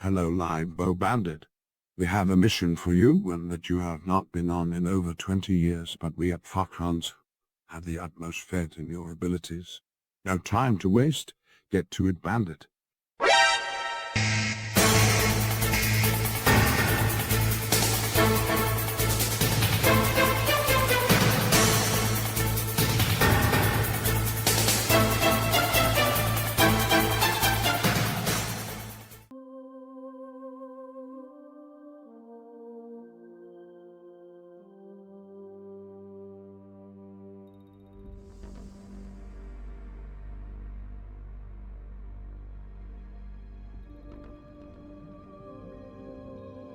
Hello, live bow bandit. We have a mission for you, one that you have not been on in over 20 years, but we at Foxhounds have the utmost faith in your abilities. No time to waste. Get to it, bandit.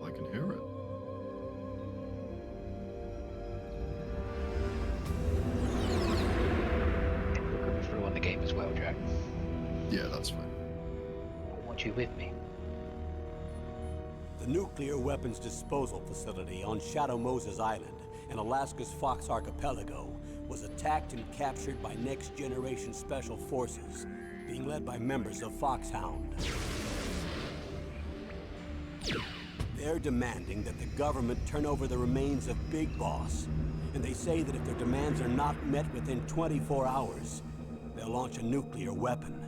I can hear it. We're coming through on the game as well, Jack. Yeah, that's fine. I want you with me. The nuclear weapons disposal facility on Shadow Moses Island in Alaska's Fox Archipelago was attacked and captured by next-generation special forces, being led by members of Foxhound. They're demanding that the government turn over the remains of Big Boss, and they say that if their demands are not met within 24 hours, they'll launch a nuclear weapon.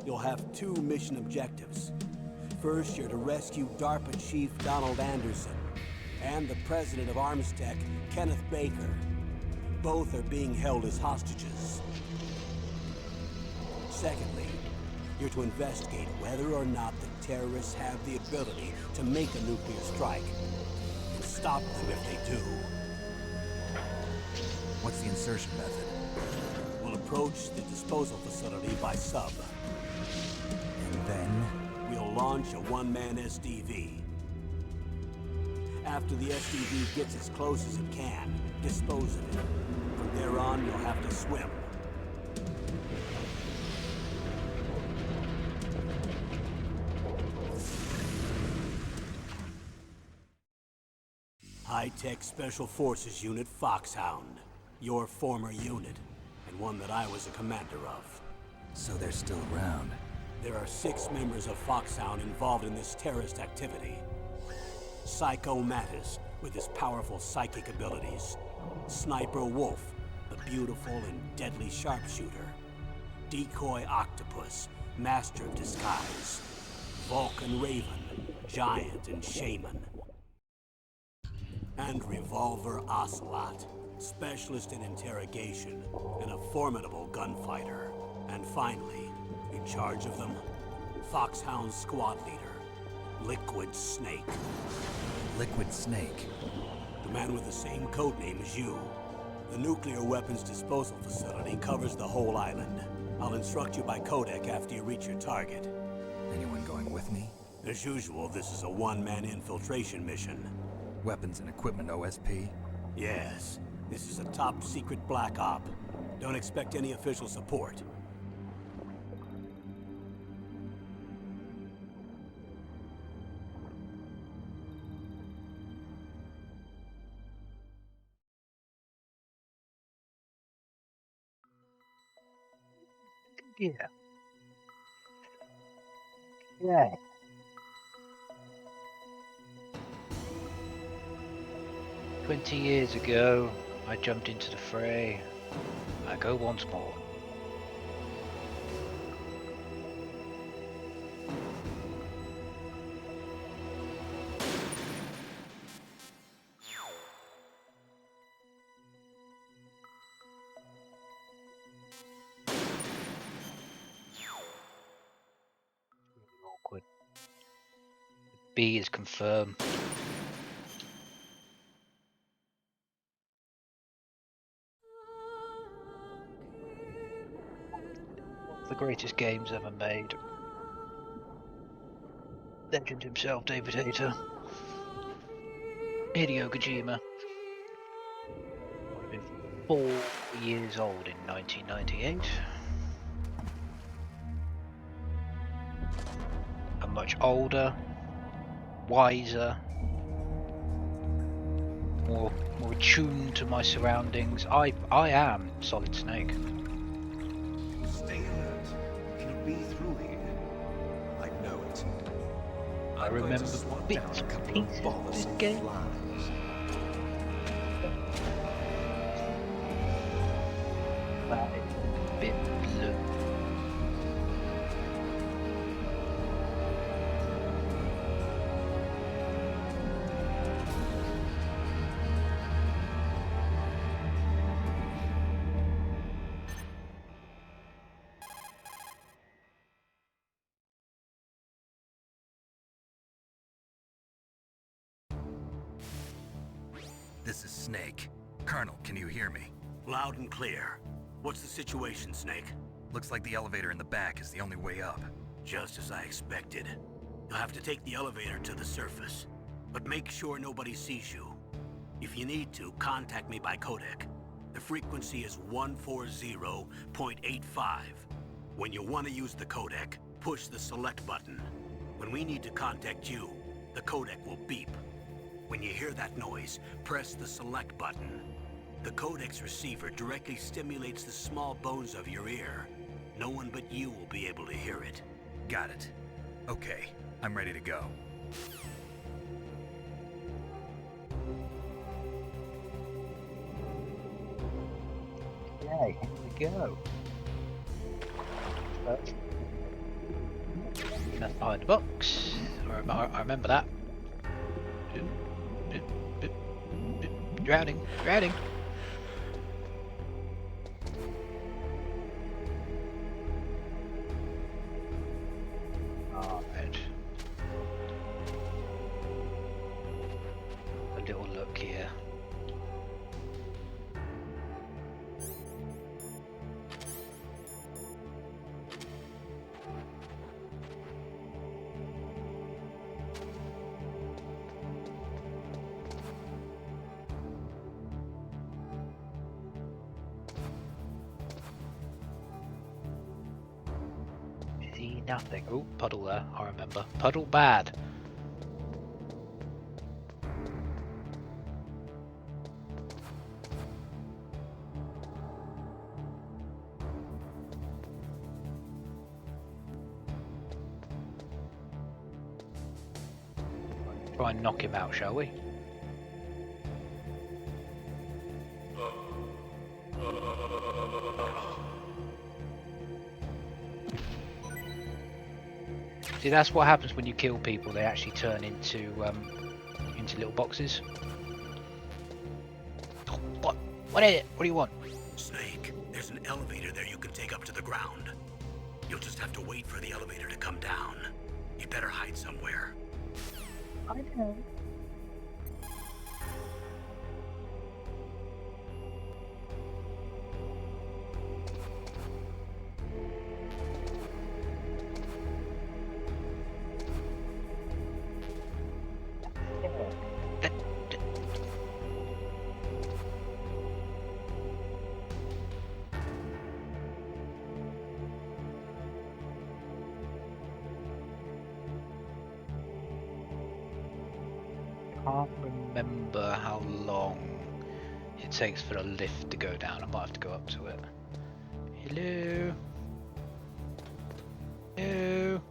You'll have two mission objectives. First, you're to rescue DARPA Chief Donald Anderson and the president of Armstech, Kenneth Baker. Both are being held as hostages. Secondly, you're to investigate whether or not the terrorists have the ability to make a nuclear strike, and stop them if they do. What's the insertion method? We'll approach the disposal facility by sub. And then? We'll launch a one-man SDV. After the SDV gets as close as it can, dispose of it. From there on, you'll have to swim. High-Tech Special Forces Unit Foxhound. Your former unit, and one that I was a commander of. So they're still around. There are 6 members of Foxhound involved in this terrorist activity. Psycho Mattis, with his powerful psychic abilities. Sniper Wolf, the beautiful and deadly sharpshooter. Decoy Octopus, master of disguise. Vulcan Raven, giant and shaman. And Revolver Ocelot, specialist in interrogation and a formidable gunfighter. And finally, in charge of them, Foxhound squad leader, Liquid Snake. Liquid Snake? The man with the same codename as you. The nuclear weapons disposal facility covers the whole island. I'll instruct you by codec after you reach your target. Anyone going with me? As usual, this is a one-man infiltration mission. Weapons and equipment OSP? Yes, this is a top-secret black op. Don't expect any official support. Yeah. Yeah. "20 years ago, I jumped into the fray. I go once more." Awkward. B is confirmed. The greatest games ever made. Legend himself, David Hayter. Hideo Kojima. Would have been 4 years old in 1998. I'm much older, wiser, more attuned to my surroundings. I am Solid Snake. Stay alert. He'll be through here. I I remember bits and pieces of this game. That is a bit blue. This is Snake. Colonel, can you hear me? Loud and clear. What's the situation, Snake? Looks like the elevator in the back is the only way up. Just as I expected. You'll have to take the elevator to the surface. But make sure nobody sees you. If you need to, contact me by codec. The frequency is 140.85. When you want to use the codec, push the select button. When we need to contact you, the codec will beep. When you hear that noise, press the select button. The codec's receiver directly stimulates the small bones of your ear. No one but you will be able to hear it. Got it. Okay, I'm ready to go. Okay, here we go. That's behind the box. I remember that. Drowning, drowning. Alright. A little look here. See nothing. Oh, puddle there, I remember. Puddle bad. Try and knock him out, shall we? See, that's what happens when you kill people. They actually turn into little boxes. What is it? What do you want? Snake, there's an elevator there you can take up to the ground. You'll just have to wait for the elevator to come down. You'd better hide somewhere. I know. Can't remember how long it takes for a lift to go down. I might have to go up to it. Hello? Hello?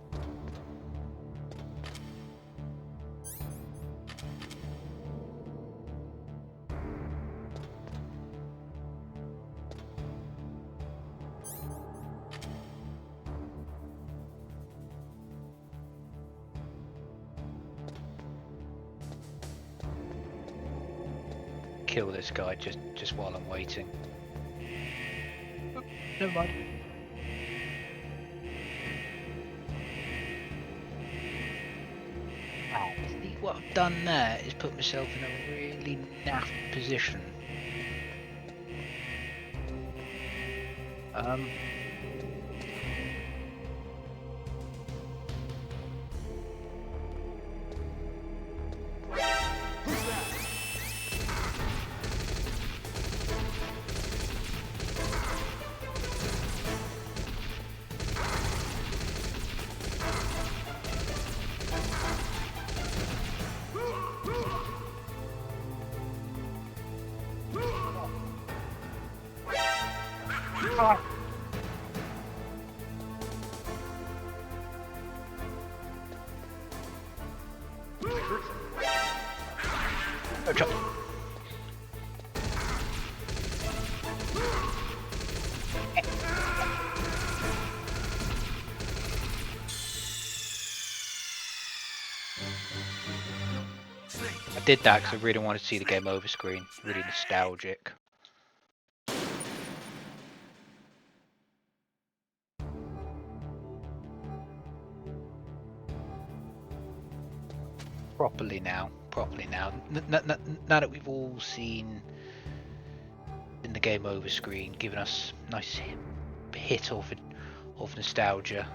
Kill this guy just while I'm waiting. Oh, never mind. Wow, see what I've done there is put myself in a really naff position. Oh, chop. I did that because I really wanted to see the game over screen. Really nostalgic. Properly now. Now that we've all seen in the game over screen, giving us nice hit of nostalgia.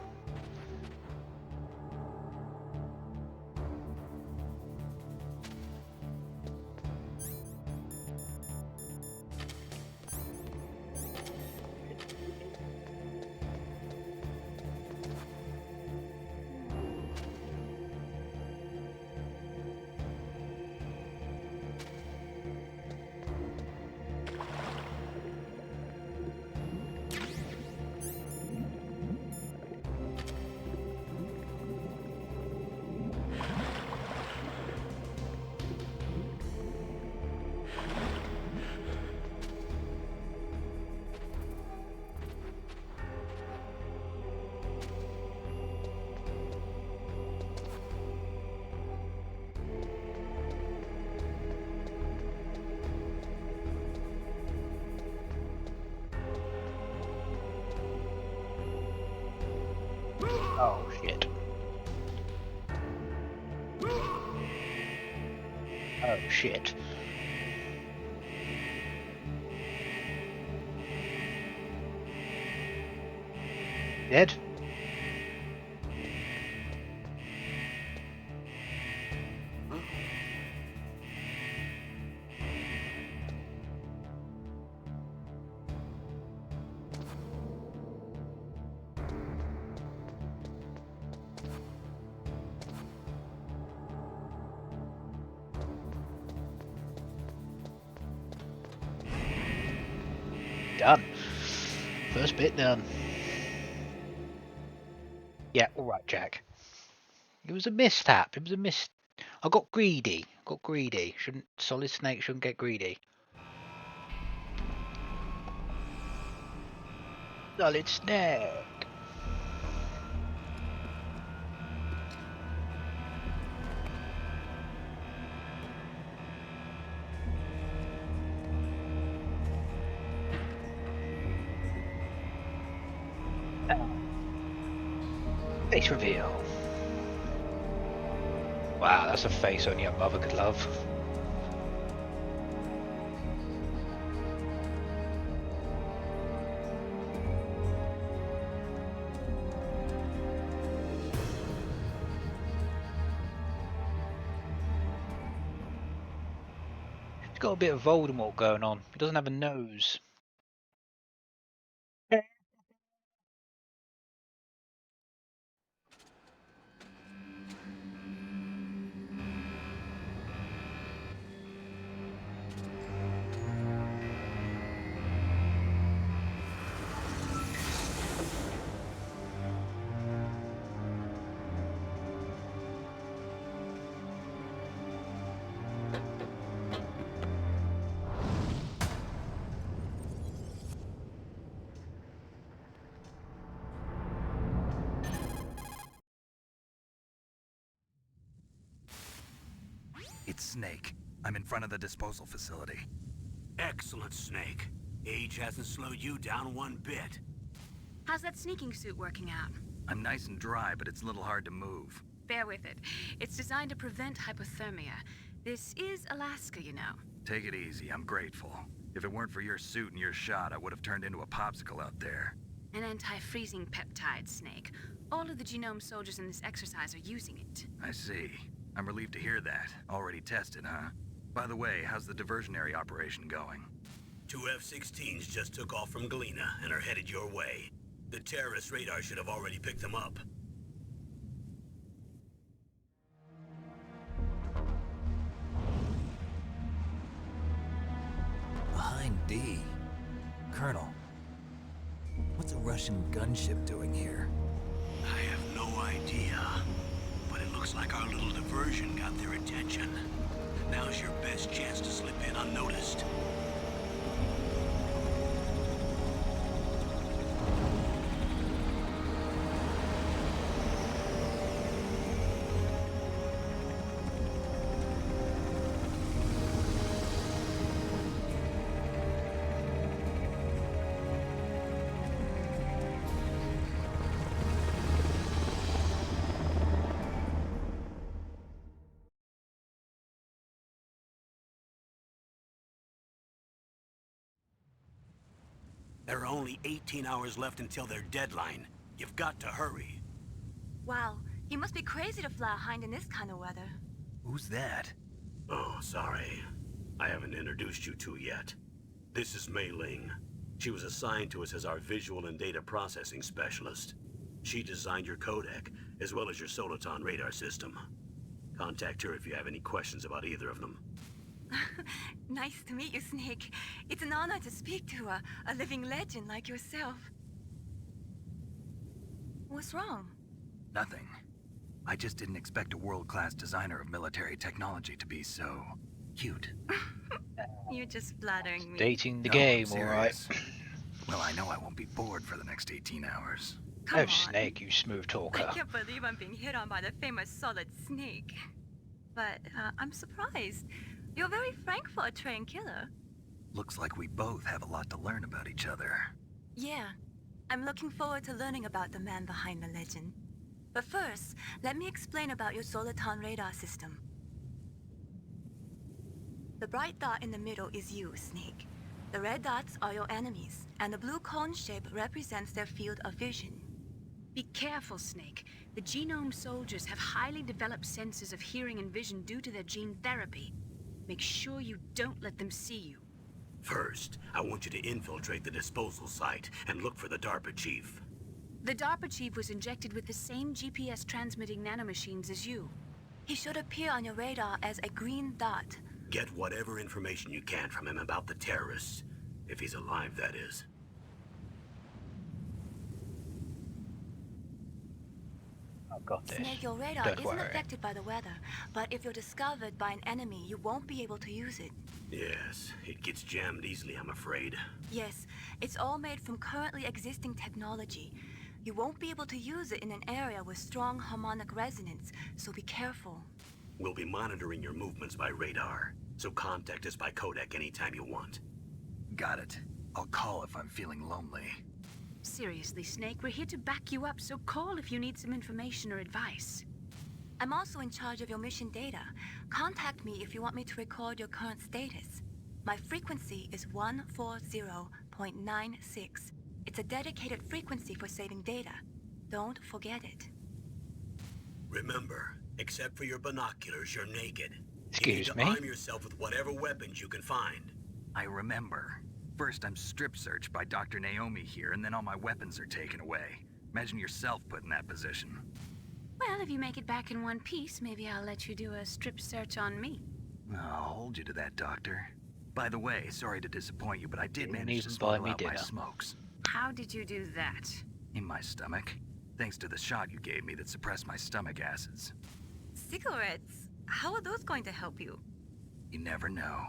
Oh shit. Oh shit. Dead? Done. First bit done. Yeah, alright, Jack. It was a mishap. It was a miss. I got greedy. Solid Snake shouldn't get greedy. Solid Snake. Face reveal. Wow, that's a face only a mother could love. He's got a bit of Voldemort going on. He doesn't have a nose. It's Snake. I'm in front of the disposal facility. Excellent, Snake. Age hasn't slowed you down one bit. How's that sneaking suit working out? I'm nice and dry, but it's a little hard to move. Bear with it. It's designed to prevent hypothermia. This is Alaska, you know. Take it easy, I'm grateful. If it weren't for your suit and your shot, I would have turned into a popsicle out there. An anti-freezing peptide, Snake. All of the genome soldiers in this exercise are using it. I see. I'm relieved to hear that. Already tested, huh? By the way, how's the diversionary operation going? 2 F-16s just took off from Galena and are headed your way. The terrorist radar should have already picked them up. Behind D. Colonel, what's a Russian gunship doing here? I have no idea, but it looks like our little diversion got their attention. Now's your best chance to slip in unnoticed. There are only 18 hours left until their deadline. You've got to hurry. Wow, you must be crazy to fly a hind in this kind of weather. Who's that? Oh, sorry. I haven't introduced you to yet. This is Mei Ling. She was assigned to us as our visual and data processing specialist. She designed your codec, as well as your Soliton radar system. Contact her if you have any questions about either of them. Nice to meet you, Snake. It's an honor to speak to a living legend like yourself. What's wrong? Nothing. I just didn't expect a world-class designer of military technology to be so cute. You're just flattering me. Dating the No, game, I'm alright. serious. Well, I know I won't be bored for the next 18 hours. Come Oh, on. Snake, you smooth I talker. can't believe I'm being hit on by the famous Solid Snake. But I'm surprised. You're very frank for a trained killer. Looks like we both have a lot to learn about each other. Yeah, I'm looking forward to learning about the man behind the legend. But first, let me explain about your Soliton radar system. The bright dot in the middle is you, Snake. The red dots are your enemies, and the blue cone shape represents their field of vision. Be careful, Snake. The genome soldiers have highly developed senses of hearing and vision due to their gene therapy. Make sure you don't let them see you. First, I want you to infiltrate the disposal site and look for the DARPA chief. The DARPA chief was injected with the same GPS transmitting nanomachines as you. He should appear on your radar as a green dot. Get whatever information you can from him about the terrorists. If he's alive, that is. I've got this. Snake, your radar Don't isn't worry. affected by the weather, but if you're discovered by an enemy, you won't be able to use it. Yes, it gets jammed easily, I'm afraid. Yes, it's all made from currently existing technology. You won't be able to use it in an area with strong harmonic resonance, so be careful. We'll be monitoring your movements by radar, so contact us by codec anytime you want. Got it. I'll call if I'm feeling lonely. Seriously, Snake, we're here to back you up, so call if you need some information or advice. I'm also in charge of your mission data. Contact me if you want me to record your current status. My frequency is 140.96. It's a dedicated frequency for saving data. Don't forget it. Remember, except for your binoculars, you're naked. Excuse you me? need to arm yourself with whatever weapons you can find. I remember. First, I'm strip searched by Dr. Naomi here, and then all my weapons are taken away. Imagine yourself put in that position. Well, if you make it back in one piece, maybe I'll let you do a strip search on me. I'll hold you to that, Doctor. By the way, sorry to disappoint you, but I did Didn't manage to even buy smuggle me out my dinner. smokes. How did you do that? In my stomach. Thanks to the shot you gave me that suppressed my stomach acids. Cigarettes? How are those going to help you? You never know.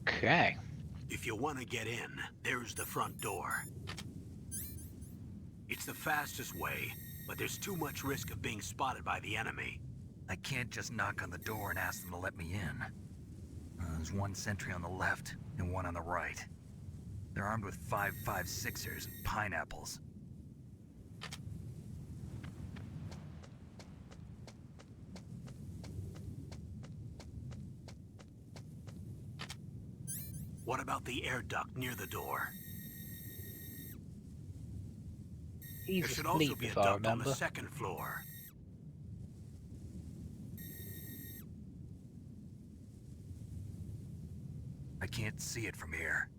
Okay. If you want to get in, there's the front door. It's the fastest way, but there's too much risk of being spotted by the enemy. I can't just knock on the door and ask them to let me in. There's one sentry on the left and one on the right. They're armed with 5.56ers and pineapples. What about the air duct near the door? He's There should also asleep, be a if I duct on remember. the second floor. I can't see it from here.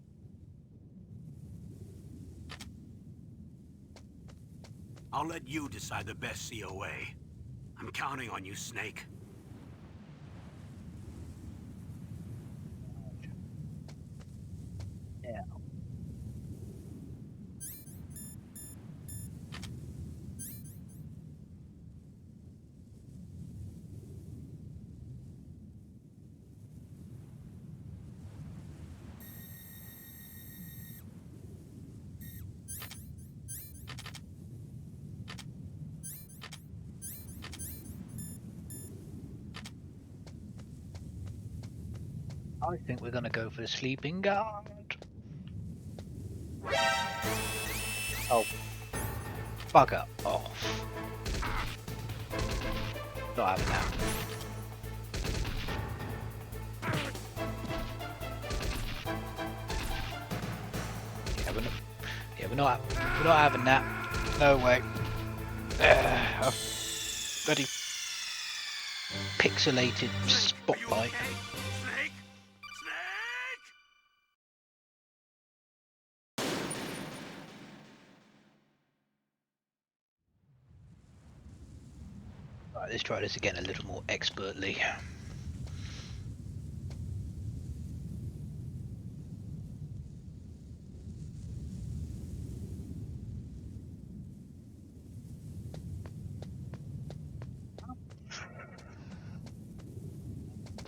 I'll let you decide the best COA. I'm counting on you, Snake. I think we're gonna go for the sleeping guard. Oh, bugger off! Not having that. We're not having that. No way. Bloody pixelated spotlight. Snake! Right, let's try this again a little more expertly.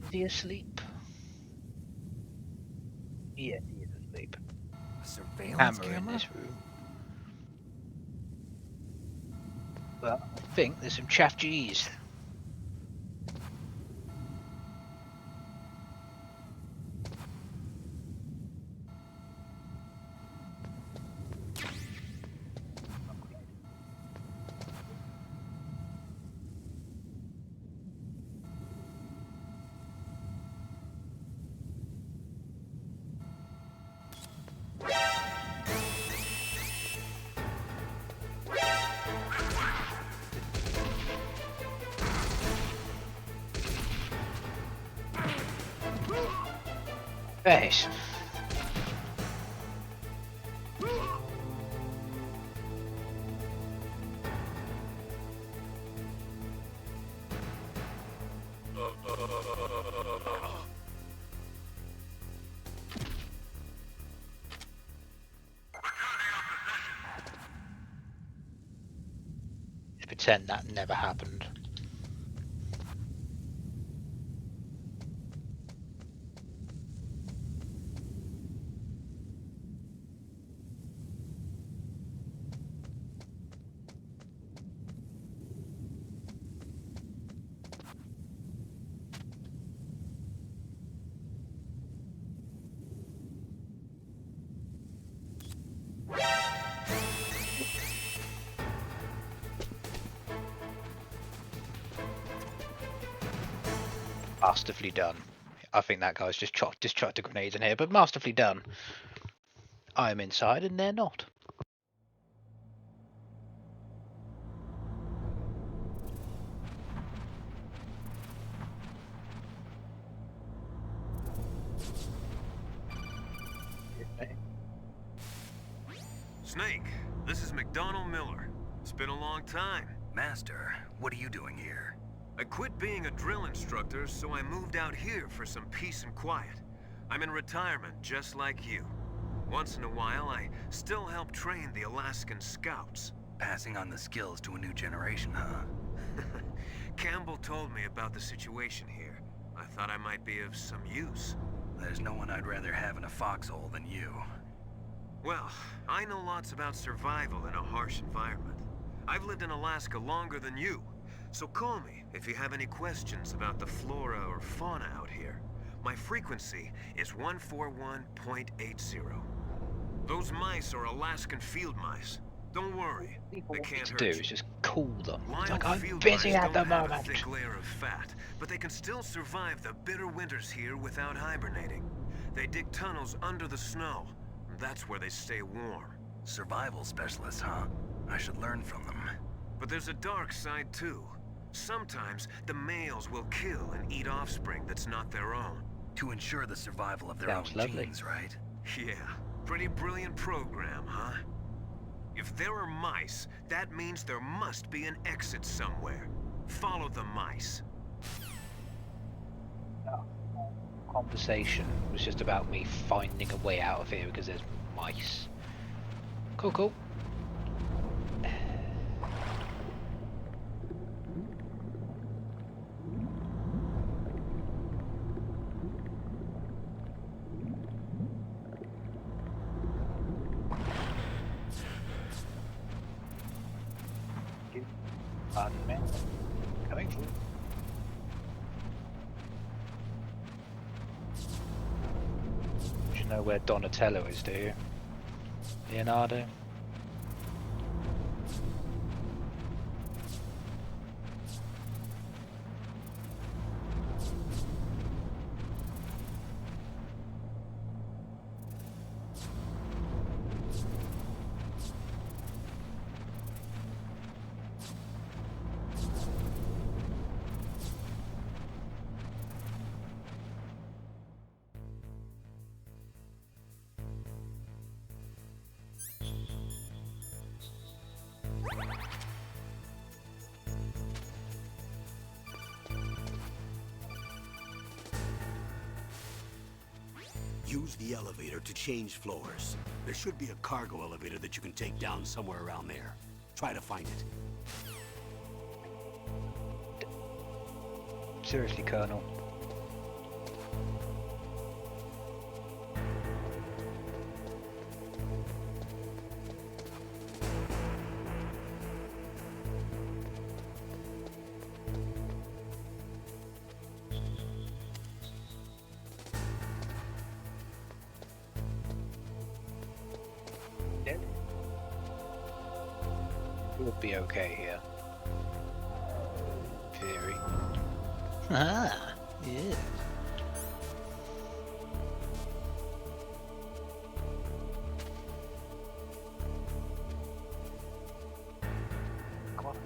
Is he asleep? Yeah, he is asleep. A surveillance Camera in camera? this room. Well, I think there's some chaff G's. Face. Just pretend that never happened. Masterfully done. I think that guy's just chucked a grenade in here, but masterfully done. I'm inside and they're not. Snake, this is McDonald Miller. It's been a long time. Master, what are you doing here? I quit being a drill instructor, so I moved out here for some peace and quiet. I'm in retirement, just like you. Once in a while, I still help train the Alaskan Scouts. Passing on the skills to a new generation, huh? Campbell told me about the situation here. I thought I might be of some use. There's no one I'd rather have in a foxhole than you. Well, I know lots about survival in a harsh environment. I've lived in Alaska longer than you, so call me if you have any questions about the flora or fauna out here. My frequency is 141.80. Those mice are Alaskan field mice. Don't worry, they What we can't need to hurt do you. is just call them. It's Wild like, I'm field busy mice at the don't have a moment. thick layer of fat, but they can still survive the bitter winters here without hibernating. They dig tunnels under the snow. That's where they stay warm. Survival specialists, huh? I should learn from them. But there's a dark side too. Sometimes the males will kill and eat offspring that's not their own. To ensure the survival of their Sounds own lovely. genes, right? Yeah, pretty brilliant program, huh? If there are mice, that means there must be an exit somewhere. Follow the mice. Conversation was just about me finding a way out of here because there's mice. Cool. Pardon me. Coming through. know where Donatello is, do you? Leonardo? Use the elevator to change floors. There should be a cargo elevator that you can take down somewhere around there. Try to find it. Seriously, Colonel. We'll be okay here. Theory. Ah, yeah. Come on.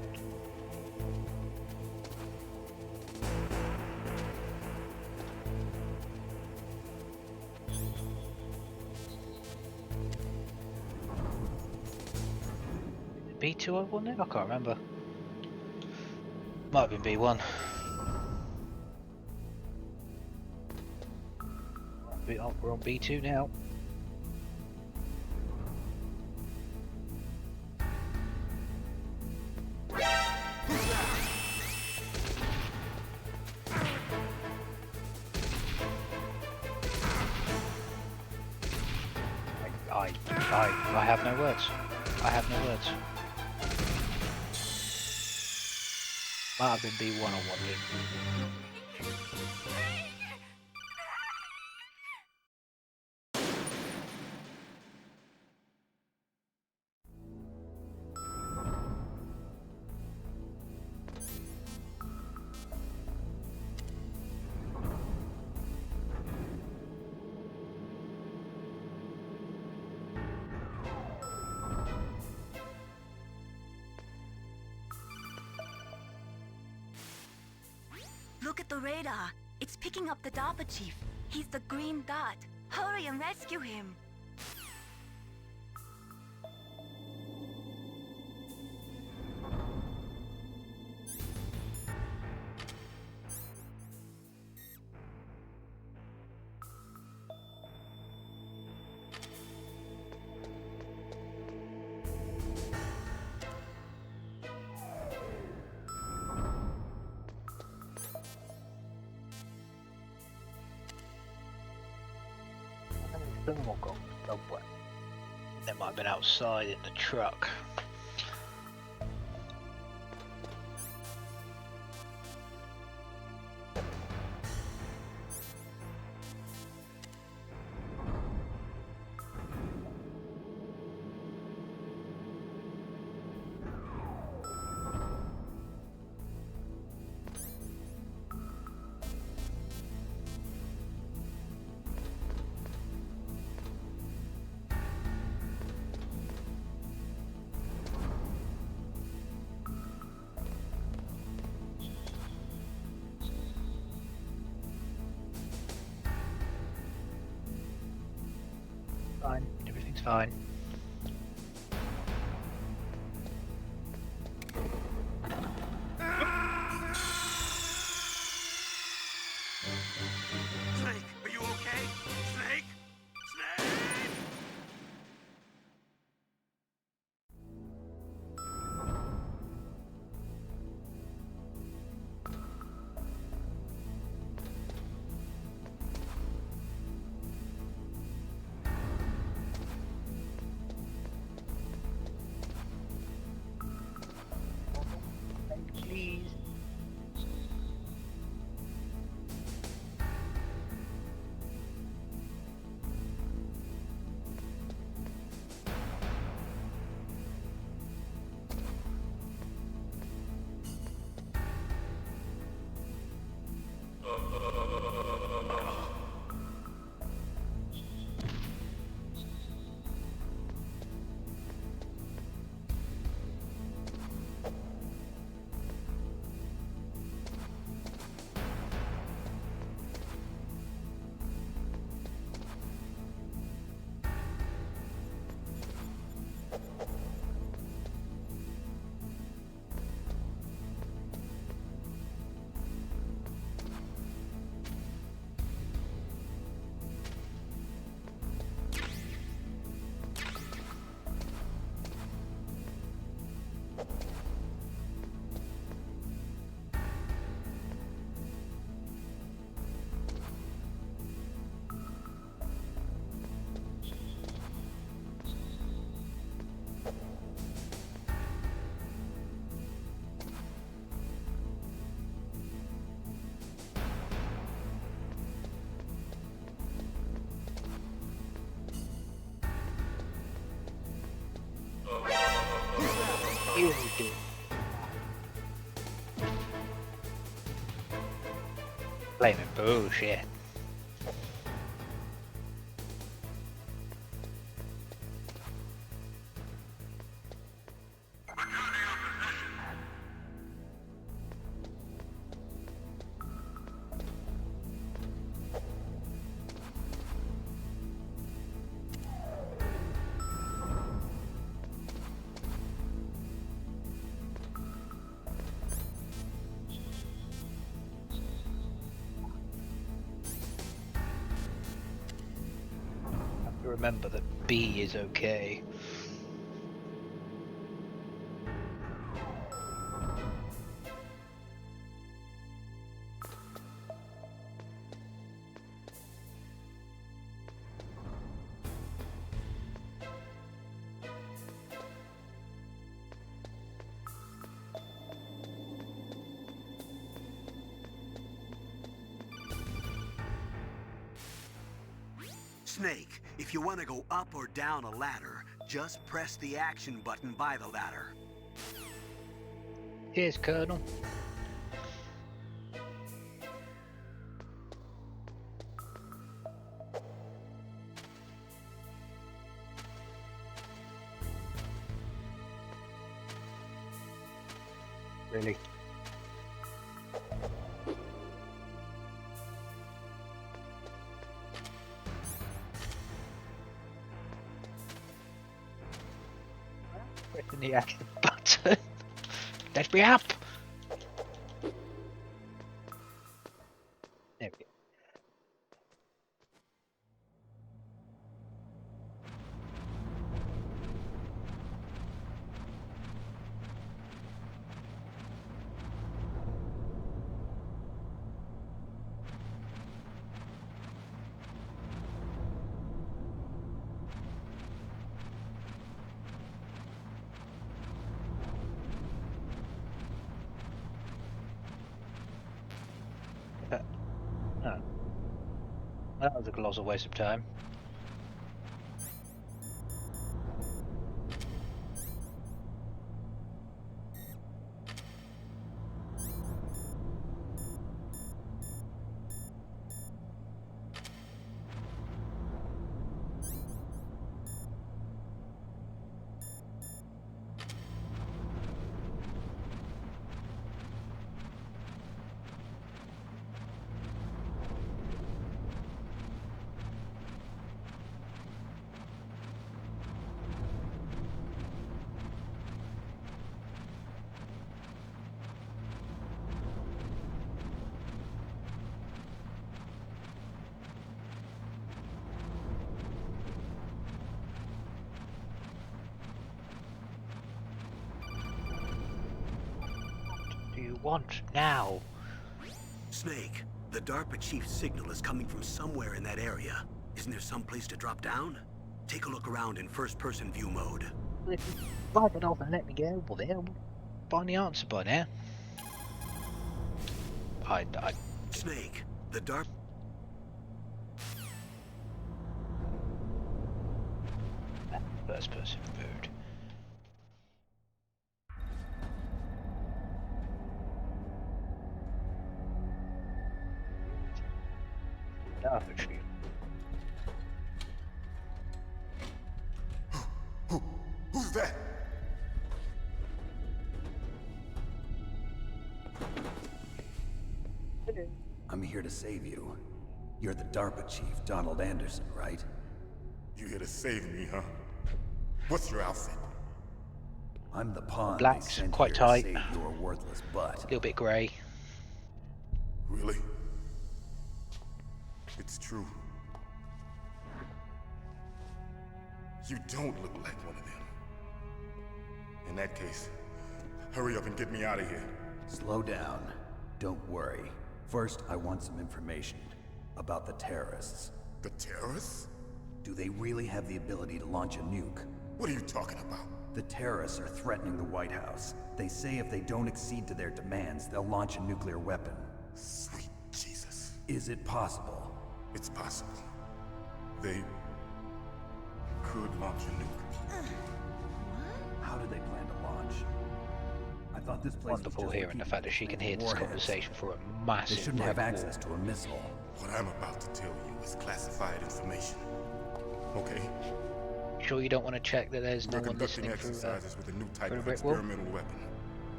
B2 I won it? I can't remember. Might have been B1. We're on B2 now. I have no words. I have no words. Might have been B1 or 1B. Look at the radar. It's picking up the DARPA chief. He's the green dot. Hurry and rescue him. Thermal gun somewhere. They might have been outside in the truck. Fine, everything's fine. Snake, are you okay? Snake? Snake! do. Blaming bullshit. Remember that B is okay. Snake, if you want to go up or down a ladder, just press the action button by the ladder. Cheers, Colonel. Really? Pressing the action button. Let me up. There we go. Oh. That was a colossal waste of time. Do you want now? Snake, the DARPA chief's signal is coming from somewhere in that area. Isn't there some place to drop down? Take a look around in first-person view mode. Well, if you wipe it off and let me go, well, there, we'll find the answer by now. Snake, the DARPA... First person food. Garbage. Who's that? I'm here to save you. You're the DARPA chief, Donald Anderson, right? You here to save me, huh? What's your outfit? I'm the pawn Black's they sent quite here tight. to save your worthless butt. A little bit grey. Really? It's true. You don't look like one of them. In that case, hurry up and get me out of here. Slow down. Don't worry. First, I want some information about the terrorists. The terrorists? Do they really have the ability to launch a nuke? What are you talking about? The terrorists are threatening the White House. They say if they don't accede to their demands, they'll launch a nuclear weapon. Sweet Jesus. Is it possible? It's possible. They could launch a nuke. How did they plan to launch? I thought this place was Wonderful just hearing the fact that she can hear this warheads. conversation through a They massive shouldn't have red access wall. Oh. to a missile. What I'm about to tell you is classified information. Okay? Sure you don't want to check that there's no We're one conducting listening through exercises with a new type through the of brick wall? experimental weapon.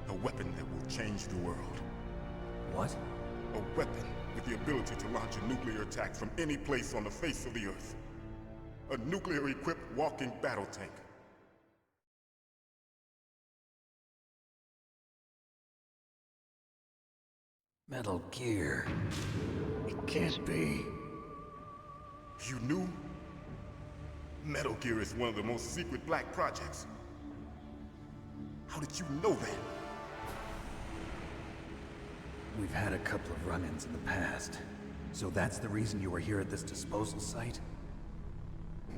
A weapon that will change the world. What? A weapon with the ability to launch a nuclear attack from any place on the face of the Earth. A nuclear-equipped walking battle tank. Metal Gear. It can't be. You knew? Metal Gear is one of the most secret black projects. How did you know that? We've had a couple of run-ins in the past. So that's the reason you were here at this disposal site?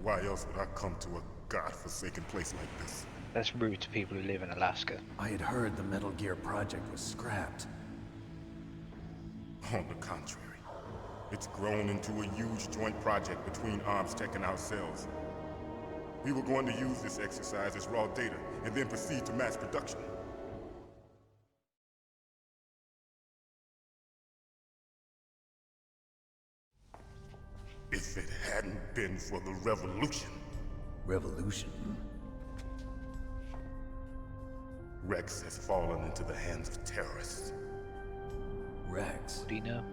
Why else would I come to a godforsaken place like this? That's rude to people who live in Alaska. I had heard the Metal Gear project was scrapped. On the contrary, it's grown into a huge joint project between ArmsTech and ourselves. We were going to use this exercise as raw data and then proceed to mass production. If it hadn't been for the revolution, Revolution? Rex has fallen into the hands of terrorists. Rex? Do you know?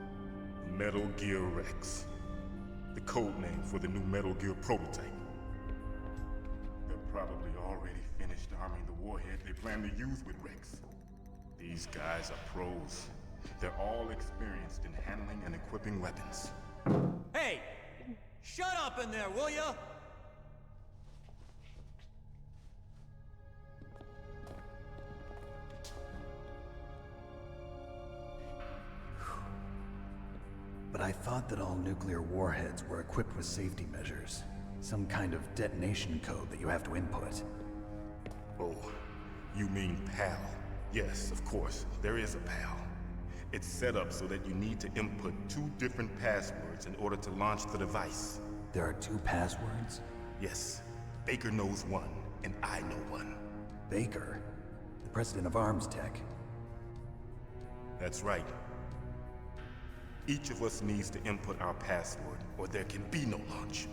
Metal Gear Rex. The code name for the new Metal Gear prototype. They're probably already finished arming the warhead they plan to use with Rex. These guys are pros. They're all experienced in handling and equipping weapons. Hey! Shut up in there, will ya? But I thought that all nuclear warheads were equipped with safety measures. Some kind of detonation code that you have to input. Oh, you mean PAL? Yes, of course, there is a PAL. It's set up so that you need to input 2 different passwords in order to launch the device. There are 2 passwords? Yes, Baker knows one, and I know one. Baker? The president of ArmsTech? That's right. Each of us needs to input our password, or there can be no launch.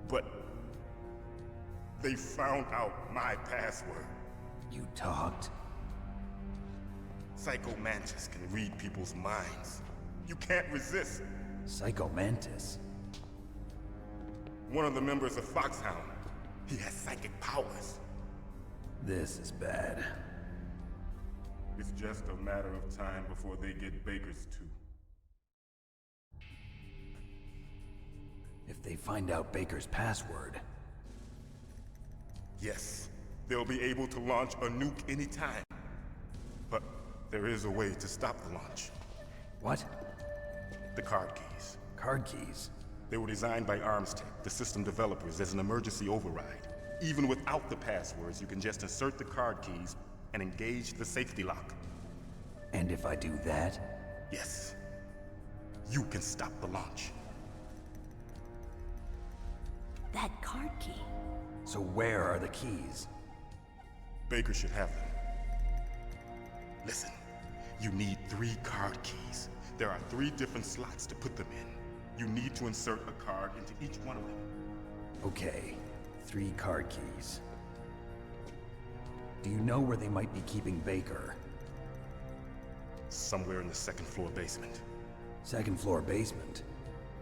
But they found out my password. You talked? Psycho Mantis can read people's minds. You can't resist. Psycho Mantis? One of the members of Foxhound. He has psychic powers. This is bad. It's just a matter of time before they get Baker's too. If they find out Baker's password... Yes, they'll be able to launch a nuke anytime. But there is a way to stop the launch. What? The card keys. Card keys? They were designed by ArmsTech, the system developers, as an emergency override. Even without the passwords, you can just insert the card keys and engage the safety lock. And if I do that? Yes. You can stop the launch. That card key. So where are the keys? Baker should have them. Listen, you need 3 card keys. There are 3 different slots to put them in. You need to insert a card into each one of them. Okay, 3 card keys. Do you know where they might be keeping Baker? Somewhere in the 2nd floor basement. 2nd floor basement?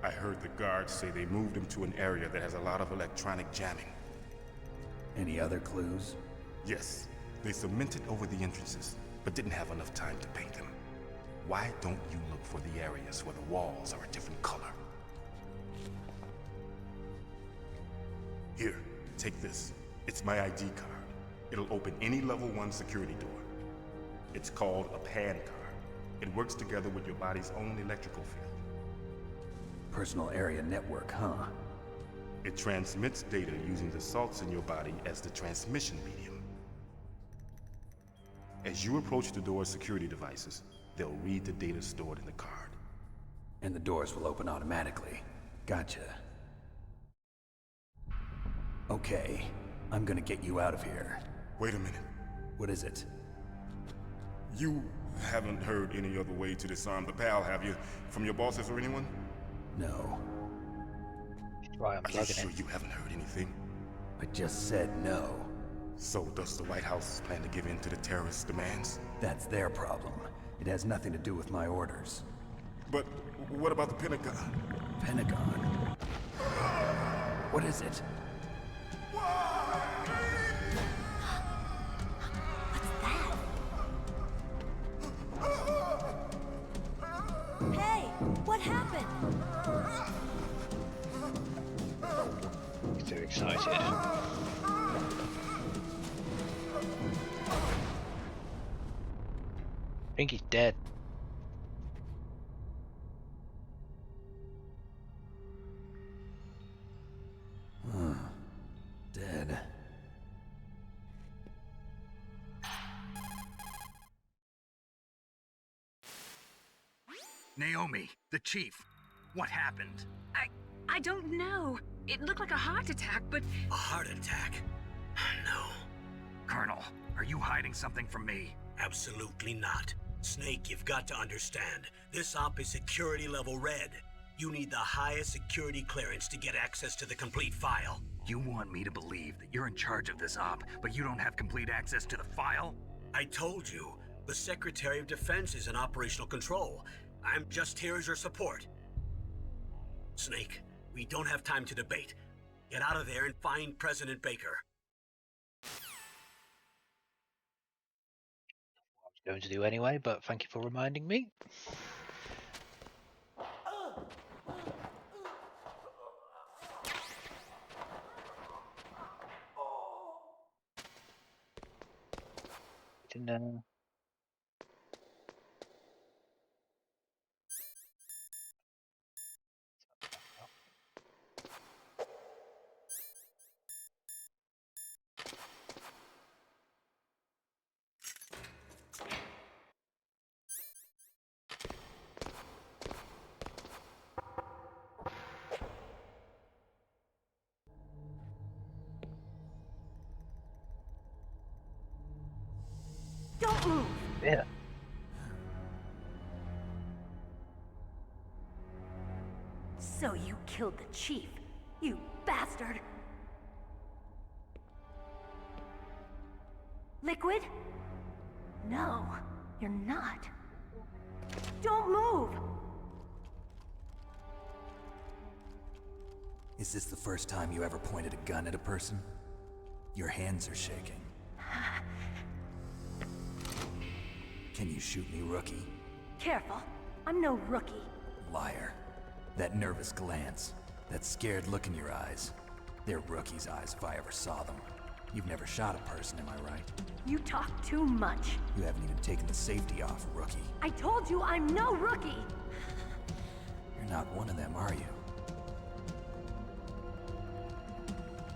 I heard the guards say they moved him to an area that has a lot of electronic jamming. Any other clues? Yes, they cemented over the entrances, but didn't have enough time to paint them. Why don't you look for the areas where the walls are a different color? Here, take this. It's my ID card. It'll open any level 1 security door. It's called a PAN card. It works together with your body's own electrical field. Personal area network, huh? It transmits data using the salts in your body as the transmission medium. As you approach the door's security devices, they'll read the data stored in the card. And the doors will open automatically. Gotcha. Okay, I'm gonna get you out of here. Wait a minute. What is it? You haven't heard any other way to disarm the PAL, have you? From your bosses or anyone? No. Right, I'm Are you plugging sure it. you haven't heard anything? I just said no. So does the White House plan to give in to the terrorists' demands? That's their problem. It has nothing to do with my orders. But what about the Pentagon? Pentagon? What is it? Hey, what happened? He's too excited. I think he's dead. Dead. Naomi, the chief. What happened? I don't know. It looked like a heart attack, but A heart attack? No, Colonel, are you hiding something from me? absolutely not. Snake, you've got to understand. This op is security level red. You need the highest security clearance to get access to the complete file. You want me to believe that you're in charge of this op, but you don't have complete access to the file? I told you, the Secretary of Defense is in operational control. I'm just here as your support. Snake, we don't have time to debate. Get out of there and find President Baker. I was going to do anyway, but thank you for reminding me. Didn't, Don't move! yeah. So you killed the chief, you bastard! Liquid? No, you're not. Don't move! Is this the first time you ever pointed a gun at a person? Your hands are shaking. Can you shoot me, rookie? Careful, I'm no rookie. Liar. That nervous glance, that scared look in your eyes. They're rookie's eyes if I ever saw them. You've never shot a person, am I right? You talk too much. You haven't even taken the safety off, rookie. I told you I'm no rookie! You're not one of them, are you?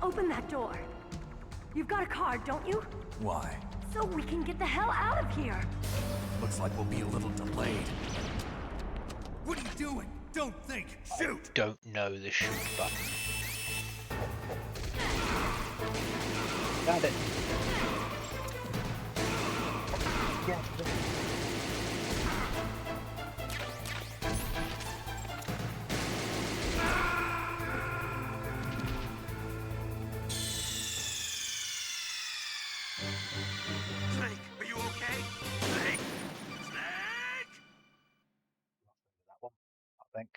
Open that door. You've got a card, don't you? Why? So we can get the hell out of here! Looks like we'll be a little delayed. What are you doing? Don't think! Shoot! Don't know the shoot button. Found it. Yeah. Snake, are you okay? Snake! Snake! That one, I think.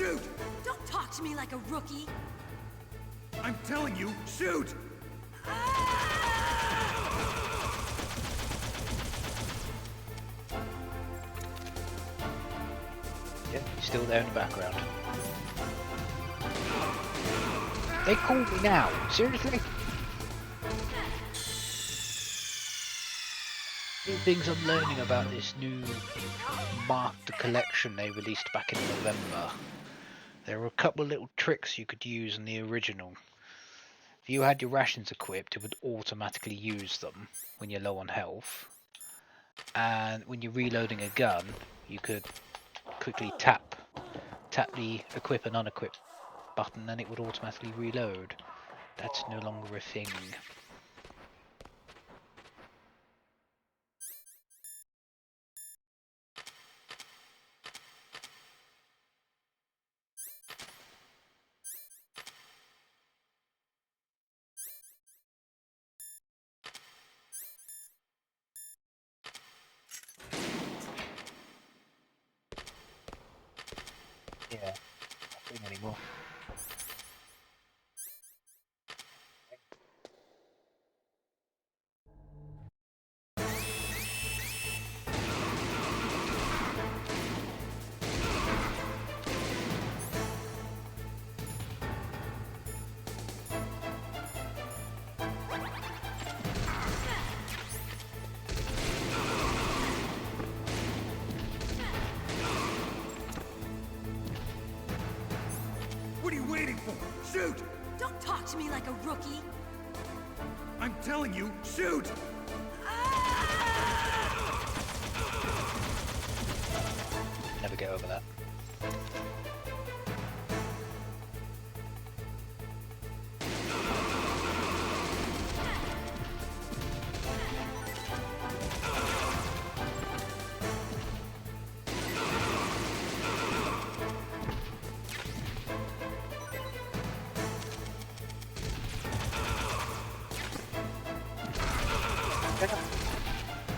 shoot! Don't talk to me like a rookie. I'm telling you, shoot! Yeah, he's still there in the background. They call me now. Seriously? New things I'm learning about this new Master Collection they released back in November. There were a couple of little tricks you could use in the original. If you had your rations equipped, it would automatically use them when you're low on health. And when you're reloading a gun, you could quickly tap the equip and unequip button and it would automatically reload. That's no longer a thing. Yeah, not thing anymore. What are you waiting for? Shoot! Don't talk to me like a rookie. I'm telling you, shoot! Never get over that.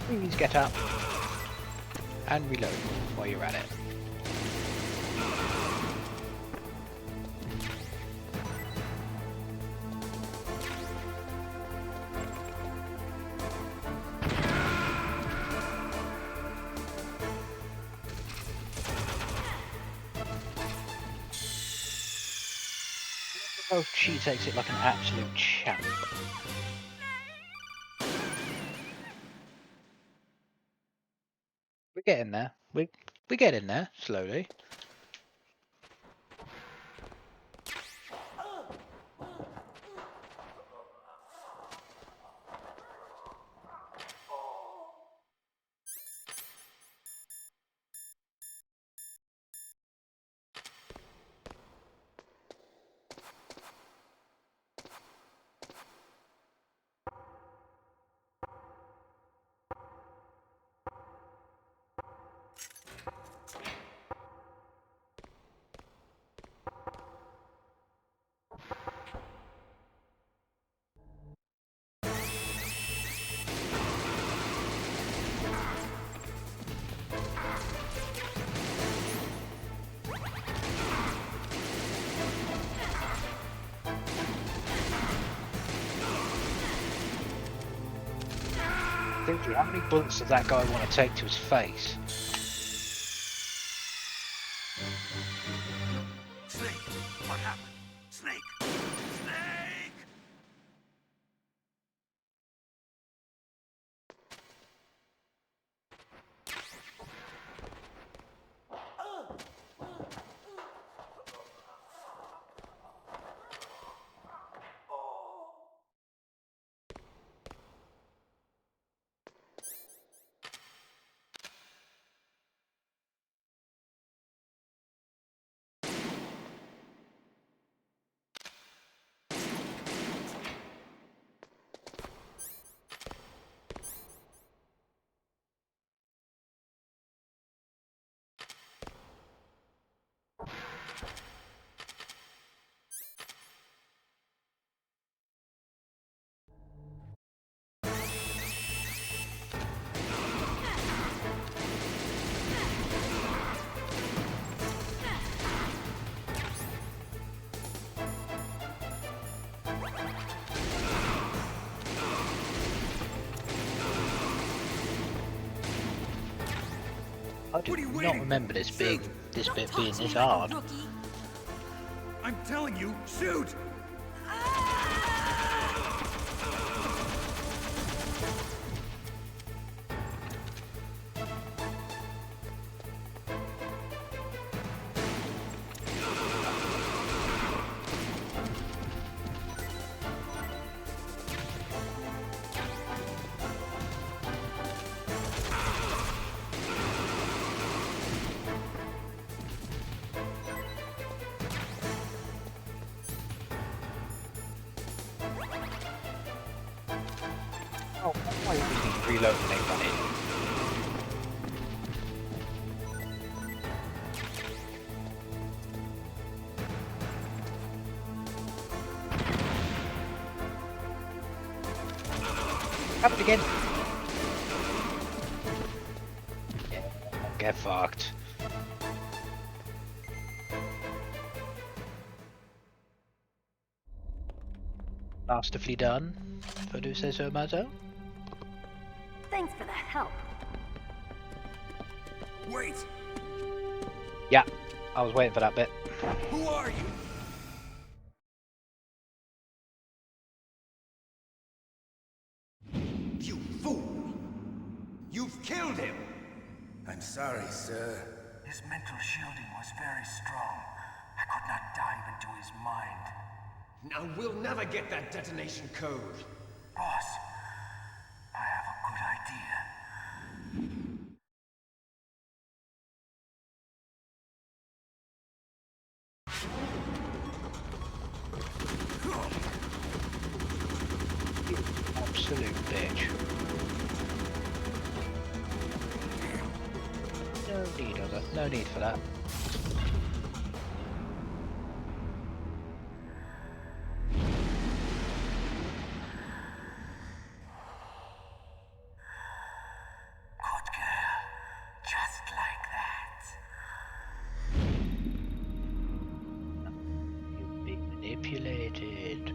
Please get up and reload while you're at it. Oh, she takes it like an absolute champ. We're getting there. We're getting there slowly. Thinking, how many bullets does that guy want to take to his face? Snake! What happened? Snake! Snake! I do not remember this bit being this hard. I'm telling you, shoot! Oh, why did we reload the next one in? Happened again. Yeah, get fucked. Masterfully done, if I do say so myself. Thanks for the help. Wait! Yeah, I was waiting for that bit. Who are you? You fool! You've killed him! I'm sorry, sir. His mental shielding was very strong. I could not dive into his mind. Now we'll never get that detonation code. Boss, I have a good idea. Absolute bitch. No need of it. No need for that. Good girl. Just like that. You've been manipulated.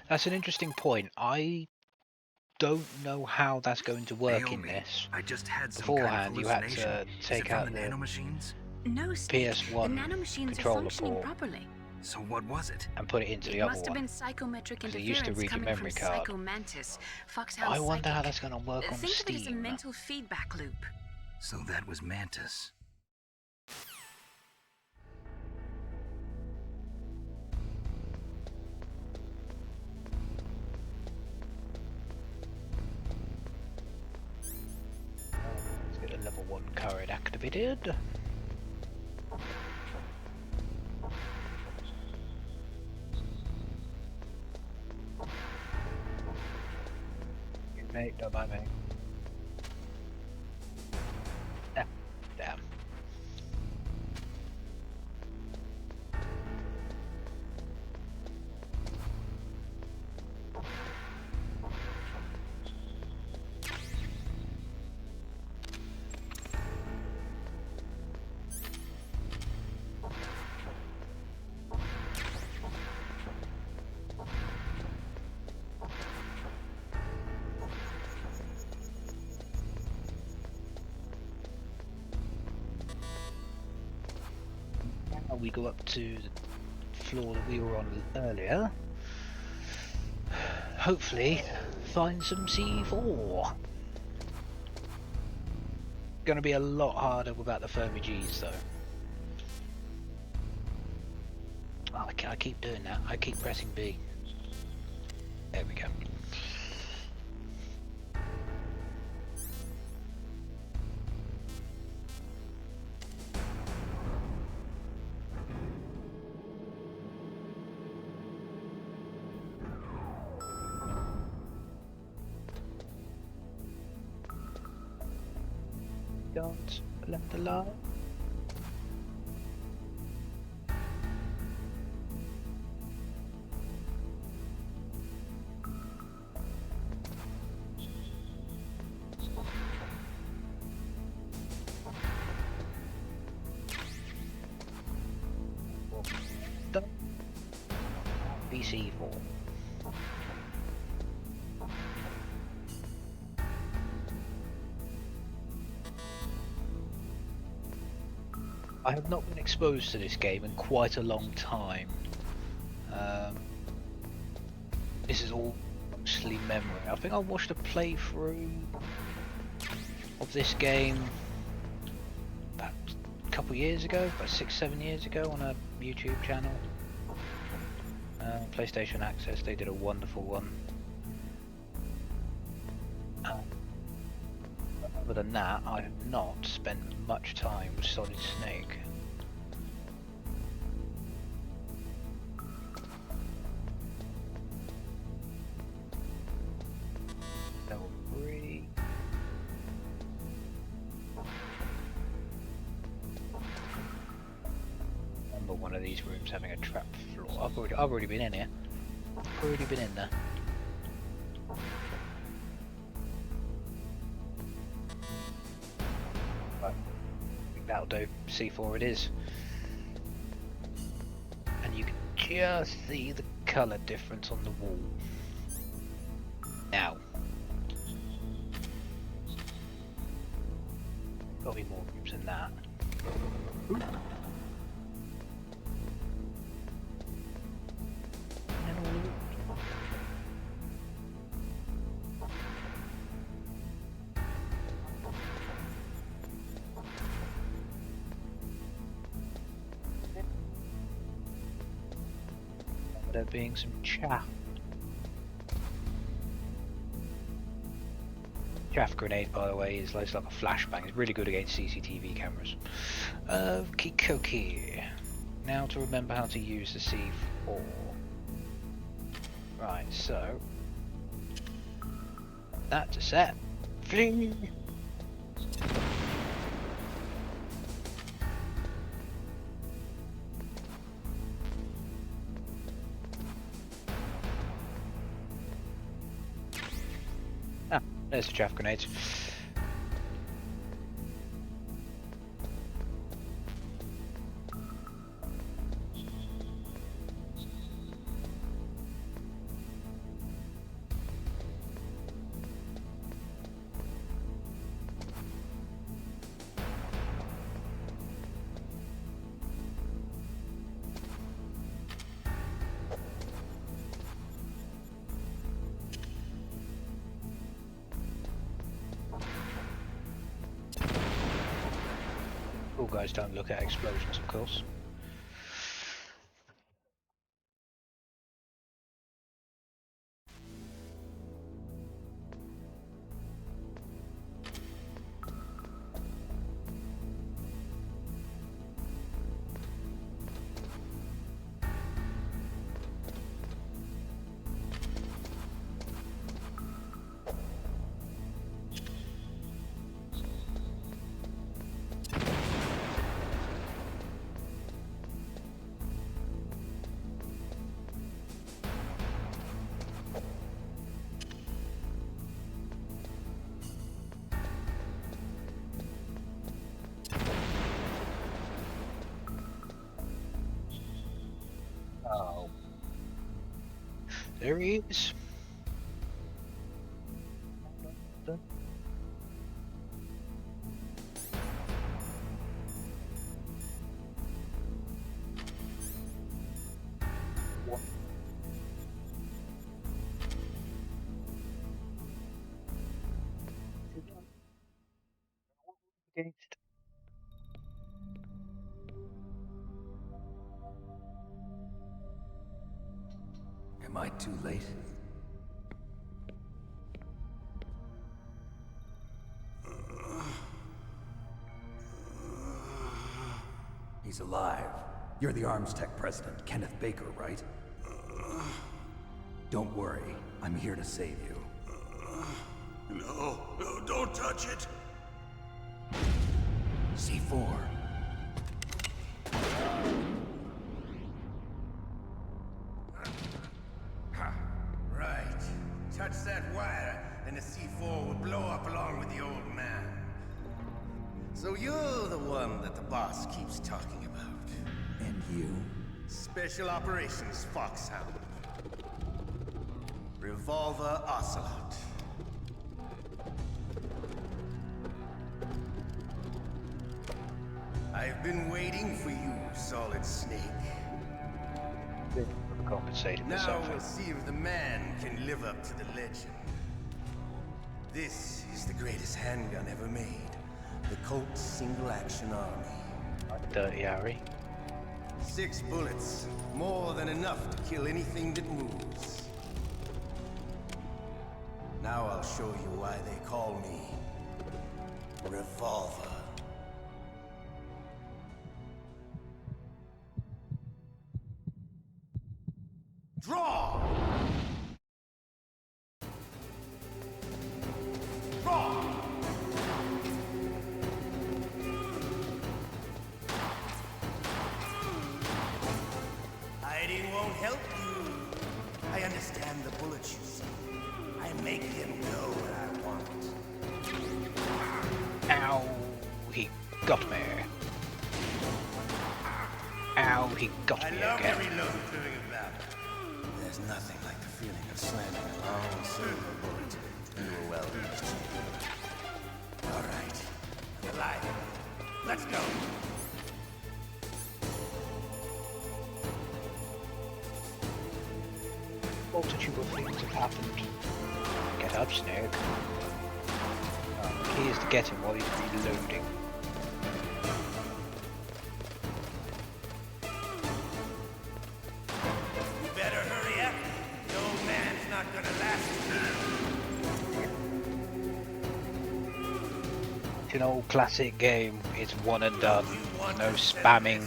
That's an interesting point. I don't know how that's going to work in this. I just had some Beforehand, kind of you had hallucination. to Is it take from out the the nanomachines? No, Snake. The PS1 nanomachines are controller functioning port properly. So what was it? and put it into the It other must have one. been psychometric 'Cause it used to interference read your coming memory from card. Psycho Mantis, Foxhound I wonder how Psychic. that's going to work on Think of it as a Steam. mental feedback loop. So that was Mantis. Let's get a level 1 current activated. Mate, don't mind me. Ah, damn. Now we go up to the floor that we were on earlier. Hopefully, find some C4. Gonna be a lot harder without the Fermi Gs though. Oh, I keep doing that. I keep pressing B. There we go. Don't left alive. BC4. I have not been exposed to this game in quite a long time. This is all mostly memory. I think I watched a playthrough of this game about a couple years ago, about 6-7 years ago on a YouTube channel. PlayStation Access, they did a wonderful one. Other than that, I have not spent much time with Solid Snake. Level 3. Remember one of these rooms having a trap floor. I've already been in here. I've already been in there. That'll do. C4 it is. And you can just see the colour difference on the wall. Now. Gotta be more rooms than that. Ooh. There being some chaff. Chaff grenade, by the way, is like a flashbang. It's really good against CCTV cameras. Okie now to remember how to use the C4. Right, so that's a set. Fling. There's the chaff grenades. All guys don't look at explosions, of course. Oh. There he is. Against. Am I too late? He's alive. You're the Arms Tech president, Kenneth Baker, right? Don't worry. I'm here to save you. No, don't touch it! C4. Right. Touch that wire, and the C4 will blow up along with the old man. So you're the one that the boss keeps talking about. And you? Special Operations Foxhound. Revolver Ocelot. I've Been waiting for you, Solid Snake. Compensated Now myself. we'll see if the man can live up to the legend. This is the greatest handgun ever made. The Colt's Single Action Army. Dirty Harry. 6 bullets, more than enough to kill anything that moves. Now I'll show you why they call me Revolver. Draw! Draw! Hiding won't help you. I understand the bullets you see. I make them go where I want. Ow, he got me. Ow, he got me I love again. every little doing about it. There's nothing like the feeling of slamming a long silver bullet into a well-used chamber. All right, I'm alive. Let's go. Multitude of things have happened. Get up, Snake. The key is to get him while he's reloading. You better hurry up. The old man's not gonna last long. It's an old classic game. It's one and done. No spamming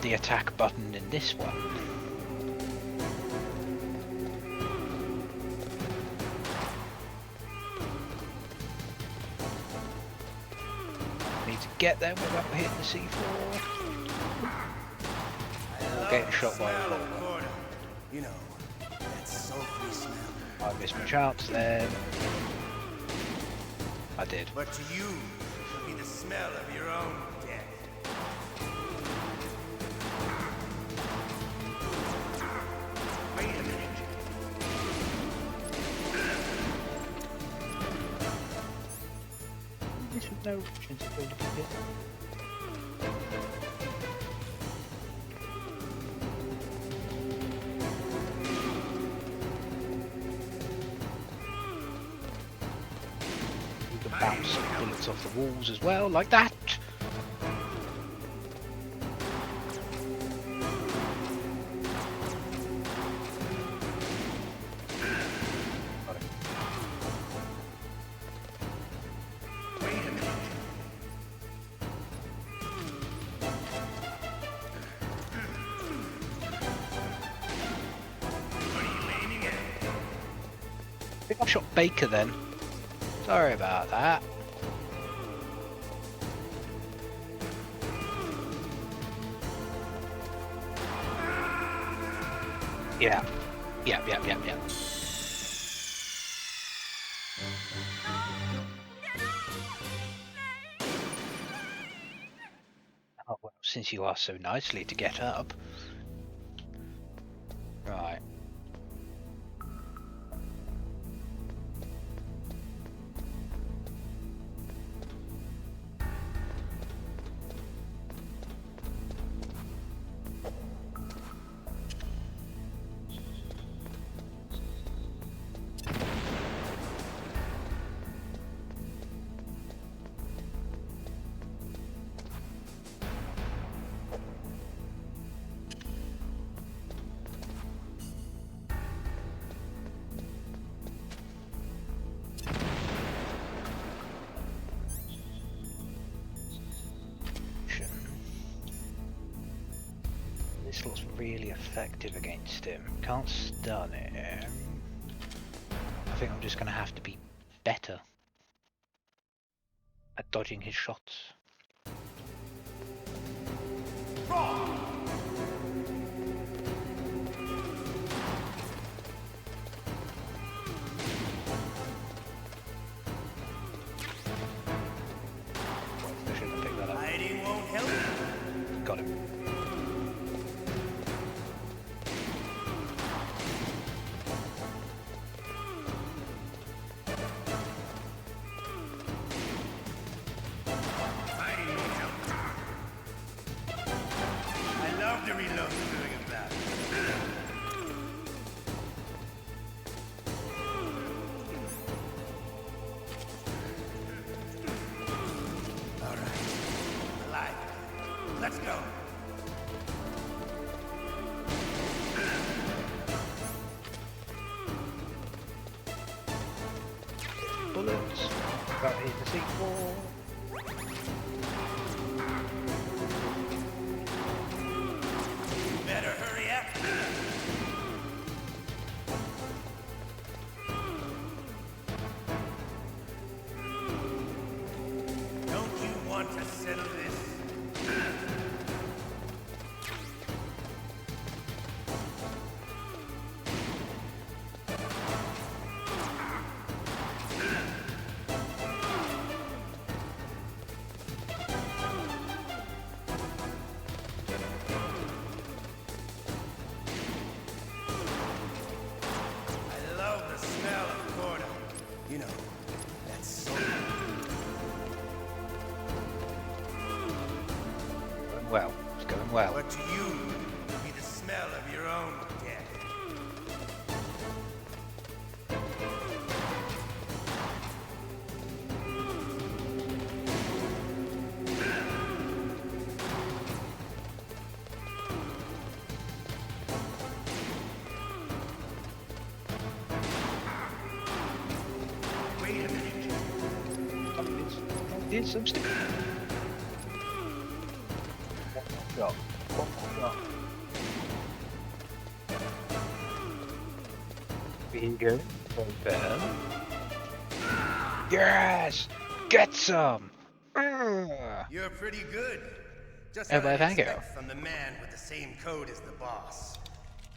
the attack button in this one. Need to get them without hitting the C4. Or getting shot by a revolver. You know, that sulphur smell. I missed my chance then. I did. But to you, it'll be the smell of your own death. Wait a minute. This was no chance of going to get hit. You can bounce bullets off the walls as well, like that. Got it. Wait a minute. What are you aiming at? I think I shot Baker then. Sorry about that. Yeah. Yeah. Oh, well, since you asked so nicely to get up. Right. This looks really effective against him. Can't stun him. I think I'm just going to have to be better at dodging his shots. I shouldn't have picked that up. Hiding won't help. Got him. Hiding Let's go. Bullets. About to hit the sequel. Better hurry up. Don't you want to settle this? I love the smell of Gordo. You know, that's so... Going well. It's going well. But to you, it'll be the smell of your own death. Wait a minute. It's some stick. One more shot. Bingo. Open. Yes! Get some! You're pretty good. Just Oh, what I'd thank you. expect from the man with the same code as the boss.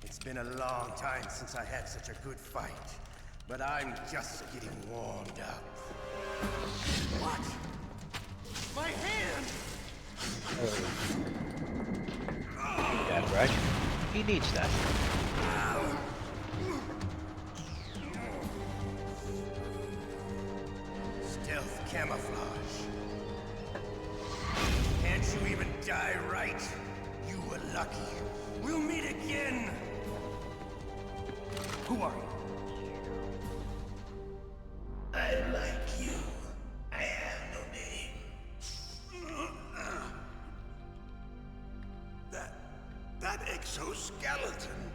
It's been a long time since I had such a good fight, but I'm just getting warmed up. What? My hand! That right? He needs that. Stealth camouflage. Can't you even die right? You were lucky. We'll meet again! Who are you? I like you. I have no name. That exoskeleton.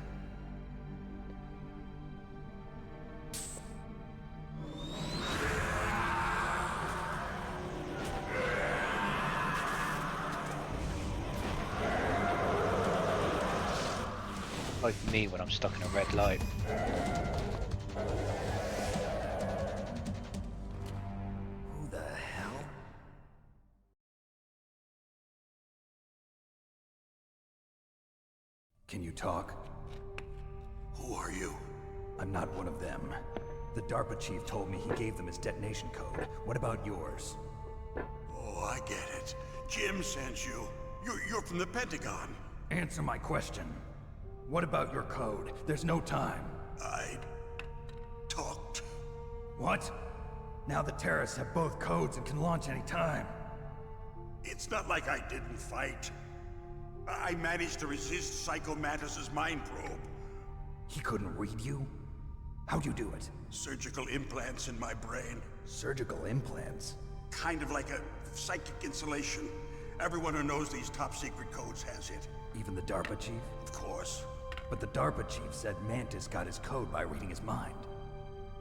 Like me when I'm stuck in a red light. Who the hell? Can you talk? Who are you? I'm not one of them. The DARPA chief told me he gave them his detonation code. What about yours? Oh, I get it. Jim sent you. You're from the Pentagon. Answer my question. What about your code? There's no time. I talked. What? Now the terrorists have both codes and can launch any time. It's not like I didn't fight. I managed to resist Psycho Mantis's mind probe. He couldn't read you? How'd you do it? Surgical implants in my brain. Surgical implants? Kind of like a psychic insulation. Everyone who knows these top secret codes has it. Even the DARPA chief? Of course. But the DARPA chief said Mantis got his code by reading his mind.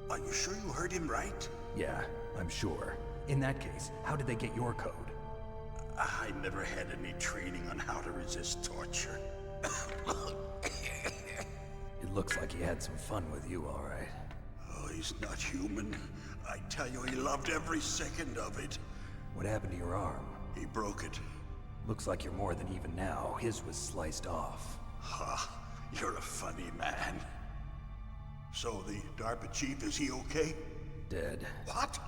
Are you sure you heard him right? Yeah, I'm sure. In that case, how did they get your code? I never had any training on how to resist torture. It looks like he had some fun with you, all right. Oh, he's not human. I tell you, he loved every second of it. What happened to your arm? He broke it. Looks like you're more than even now. His was sliced off. Ha, you're a funny man. So the DARPA chief, is he okay? Dead. What?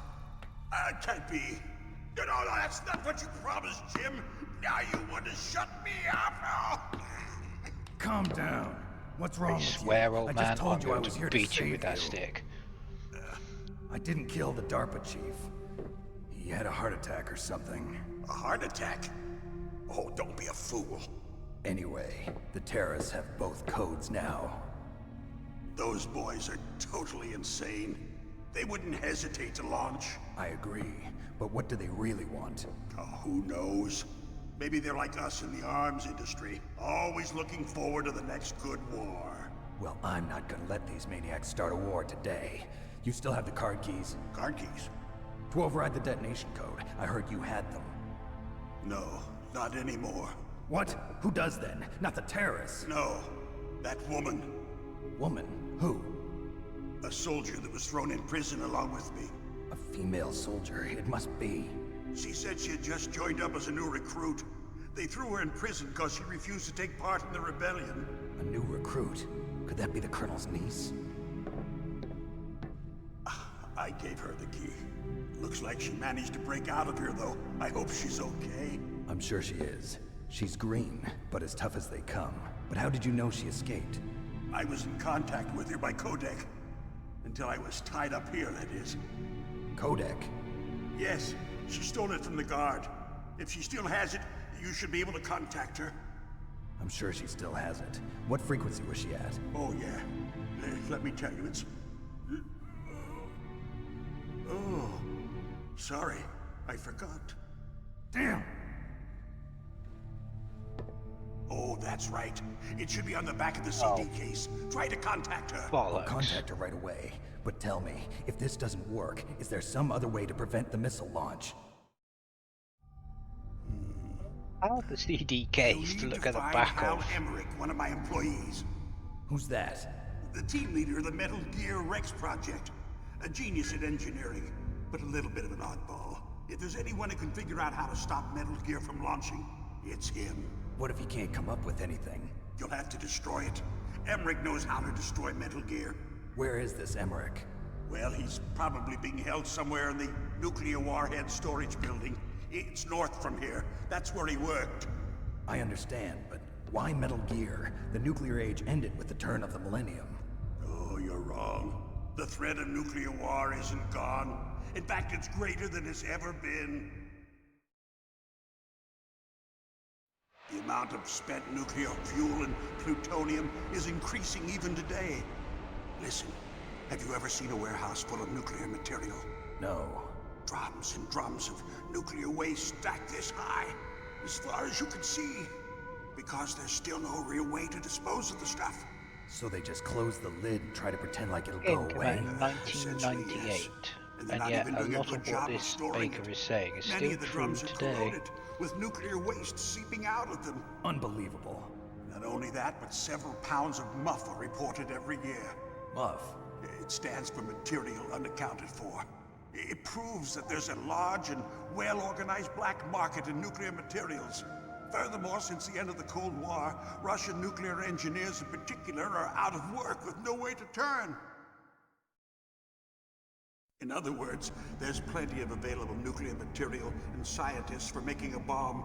Can't be. No, that's not what you promised, Jim. Now you want to shut me up? Calm down. What's wrong I with swear, you? old I man, just told I'm you I going was to here beat to you with save that stick. I didn't kill the DARPA chief. He had a heart attack or something. A heart attack? Oh, don't be a fool. Anyway, the terrorists have both codes now. Those boys are totally insane. They wouldn't hesitate to launch. I agree, but what do they really want? Oh, who knows? Maybe they're like us in the arms industry, always looking forward to the next good war. Well, I'm not gonna let these maniacs start a war today. You still have the card keys? Card keys? To override the detonation code. I heard you had them. No, not anymore. What? Who does then? Not the terrorists? No, that woman. Woman? Who? A soldier that was thrown in prison along with me. A female soldier, it must be. She said she had just joined up as a new recruit. They threw her in prison because she refused to take part in the rebellion. A new recruit? Could that be the Colonel's niece? I gave her the key. Looks like she managed to break out of here, though. I hope she's okay. I'm sure she is. She's green, but as tough as they come. But how did you know she escaped? I was in contact with her by codec. Until I was tied up here, that is. Codec? Yes, she stole it from the guard. If she still has it, you should be able to contact her. I'm sure she still has it. What frequency was she at? Oh, yeah. Let me tell you, it's... Oh, sorry. I forgot. Damn! Oh, that's right. It should be on the back of the CD case. Try to contact her. I'll contact her right away. But tell me, if this doesn't work, is there some other way to prevent the missile launch? I have the CD case to look at the back Hal of. Emmerich, one of my employees. Who's that? The team leader of the Metal Gear Rex project. A genius at engineering, but a little bit of an oddball. If there's anyone who can figure out how to stop Metal Gear from launching, it's him. What if he can't come up with anything? You'll have to destroy it. Emmerich knows how to destroy Metal Gear. Where is this Emmerich? Well, he's probably being held somewhere in the nuclear warhead storage building. It's north from here. That's where he worked. I understand, but why Metal Gear? The nuclear age ended with the turn of the millennium. Oh, you're wrong. The threat of nuclear war isn't gone. In fact, it's greater than it's ever been. The amount of spent nuclear fuel and plutonium is increasing even today. Listen, have you ever seen a warehouse full of nuclear material? No. Drums and drums of nuclear waste stacked this high, as far as you can see. Because there's still no real way to dispose of the stuff. So they just close the lid and try to pretend like it'll In go away? 1998. And yet, a lot of what this baker is saying is Many still of the true drums are today. corroded, with nuclear waste seeping out of them. Unbelievable. Not only that, but several pounds of muff are reported every year. Muff? It stands for material unaccounted for. It proves that there's a large and well-organized black market in nuclear materials. Furthermore, since the end of the Cold War, Russian nuclear engineers in particular are out of work with no way to turn. In other words, there's plenty of available nuclear material and scientists for making a bomb.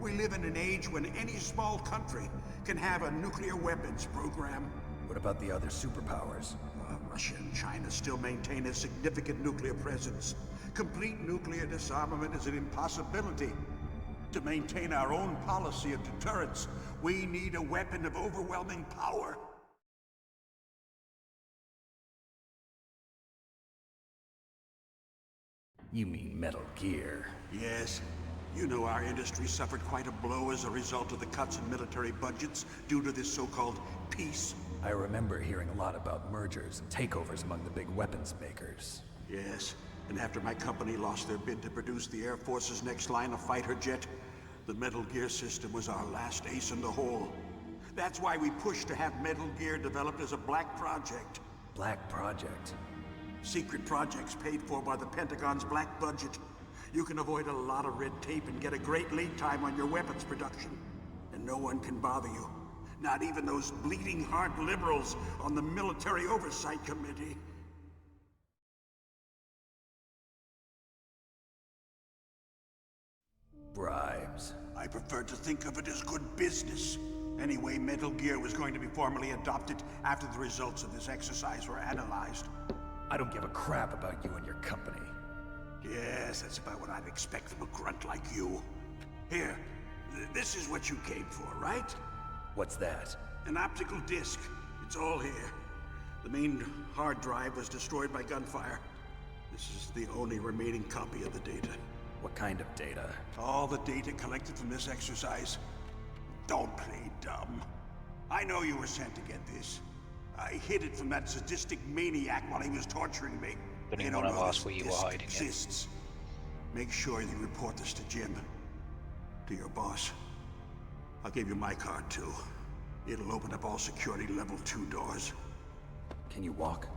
We live in an age when any small country can have a nuclear weapons program. What about the other superpowers? Russia and China still maintain a significant nuclear presence. Complete nuclear disarmament is an impossibility. To maintain our own policy of deterrence, we need a weapon of overwhelming power. You mean Metal Gear? Yes. You know our industry suffered quite a blow as a result of the cuts in military budgets due to this so-called peace. I remember hearing a lot about mergers and takeovers among the big weapons makers. Yes, and after my company lost their bid to produce the Air Force's next line of fighter jet, the Metal Gear system was our last ace in the hole. That's why we pushed to have Metal Gear developed as a black project. Black project? Secret projects paid for by the Pentagon's black budget. You can avoid a lot of red tape and get a great lead time on your weapons production. And no one can bother you. Not even those bleeding heart liberals on the Military Oversight Committee. Bribes. I prefer to think of it as good business. Anyway, Metal Gear was going to be formally adopted after the results of this exercise were analyzed. I don't give a crap about you and your company. Yes, that's about what I'd expect from a grunt like you. Here, this is what you came for, right? What's that? An optical disc. It's all here. The main hard drive was destroyed by gunfire. This is the only remaining copy of the data. What kind of data? All the data collected from this exercise. Don't play dumb. I know you were sent to get this. I hid it from that sadistic maniac while he was torturing me. Don't You even don't want to know ask this where you were disk hiding it. exists. Make sure you report this to Jim. To your boss. I'll give you my card too. It'll open up all security level 2 doors. Can you walk?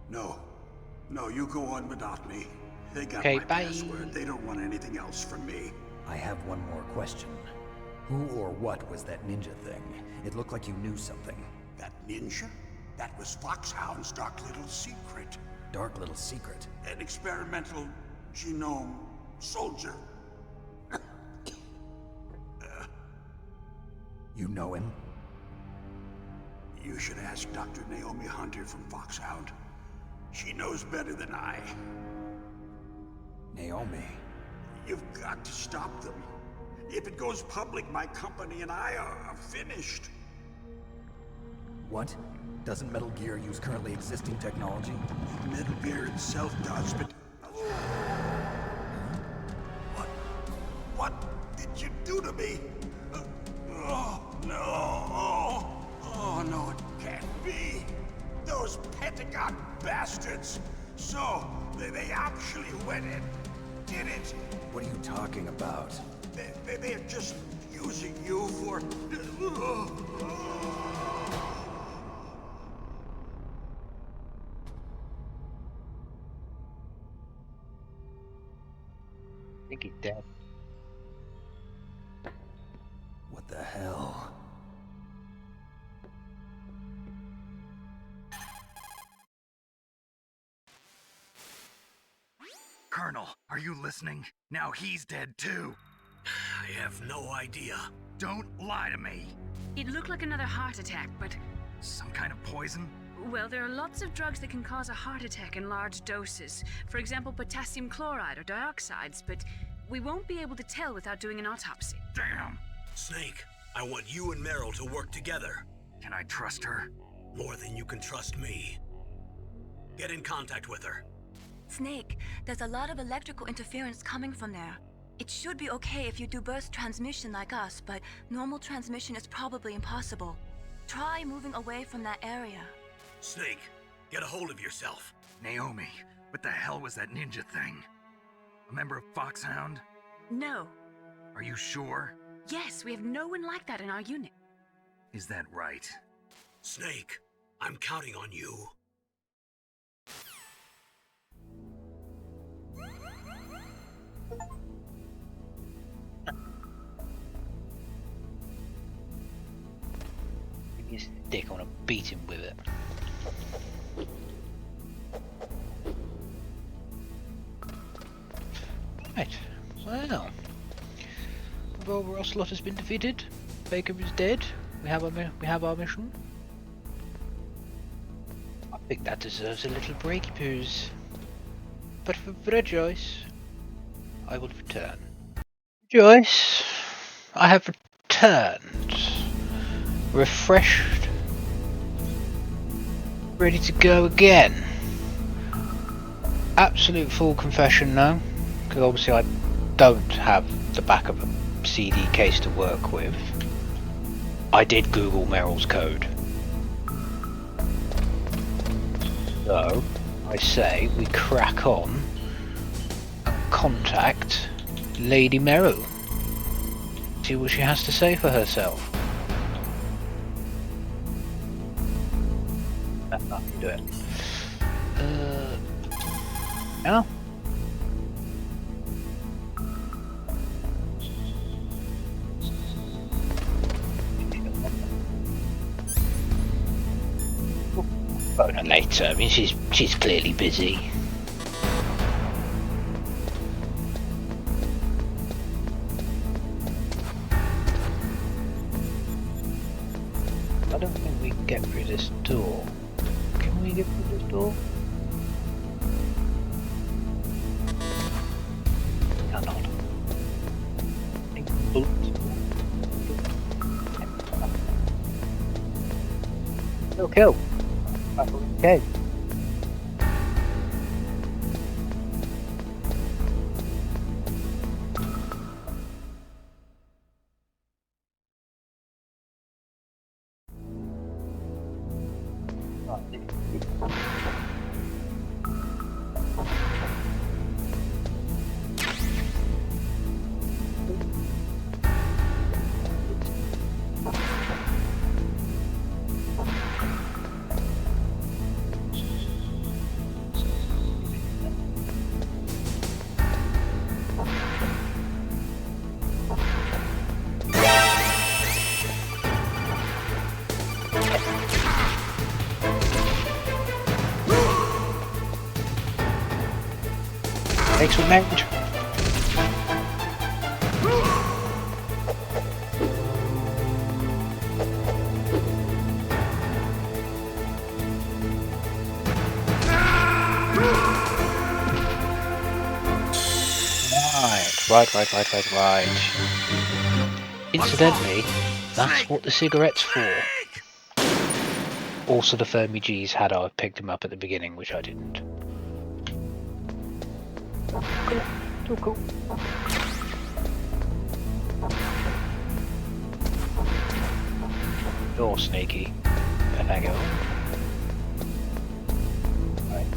No. No, you go on without me. They got Okay, my bye. password. They don't want anything else from me. I have one more question. Who or what was that ninja thing? It looked like you knew something. That ninja? That was Foxhound's dark little secret. Dark little secret? An experimental genome soldier. You know him? You should ask Dr. Naomi Hunter from Foxhound. She knows better than I. Naomi? You've got to stop them. If it goes public, my company and I are finished. What? Doesn't Metal Gear use currently existing technology? Metal Gear itself does, but... What did you do to me? Oh, no. Oh, no, it can't be. Those Pentagon bastards. So, they actually went and did it. What are you talking about? They're just using you for... I think he's dead. What the hell? Colonel, are you listening? Now he's dead too. I have no idea. Don't lie to me. It looked like another heart attack, but... Some kind of poison? Well, there are lots of drugs that can cause a heart attack in large doses. For example, potassium chloride or dioxides, but we won't be able to tell without doing an autopsy. Damn. Snake, I want you and Meryl to work together. Can I trust her? More than you can trust me. Get in contact with her. Snake, there's a lot of electrical interference coming from there. It should be okay if you do burst transmission like us, but normal transmission is probably impossible. Try moving away from that area. Snake, get a hold of yourself. Naomi, what the hell was that ninja thing? A member of Foxhound? No. Are you sure? Yes, we have no one like that in our unit. Is that right? Snake, I'm counting on you. Give me his dick, I want to beat him with it. Right, well. Revolver Ocelot has been defeated. Baker is dead. We have our mission. I think that deserves a little break, Poos. But for Rejoice, I will return. Rejoice, I have returned. Refreshed. Ready to go again. Absolute full confession now. Because obviously I don't have the back of a CD case to work with. I did Google Meryl's code. So, I say we crack on and contact Lady Meryl. See what she has to say for herself. That's not to do it. Yeah. Phone her later. I mean, she's clearly busy. I don't think we can get through this door. Can we get through this door? Cannot. No kill. Okay. Excellent marriage. Right. Incidentally, that's what the cigarette's for. Also, the Fermi G's had I picked them up at the beginning, which I didn't. Cool. You're sneaky. And I go. Right.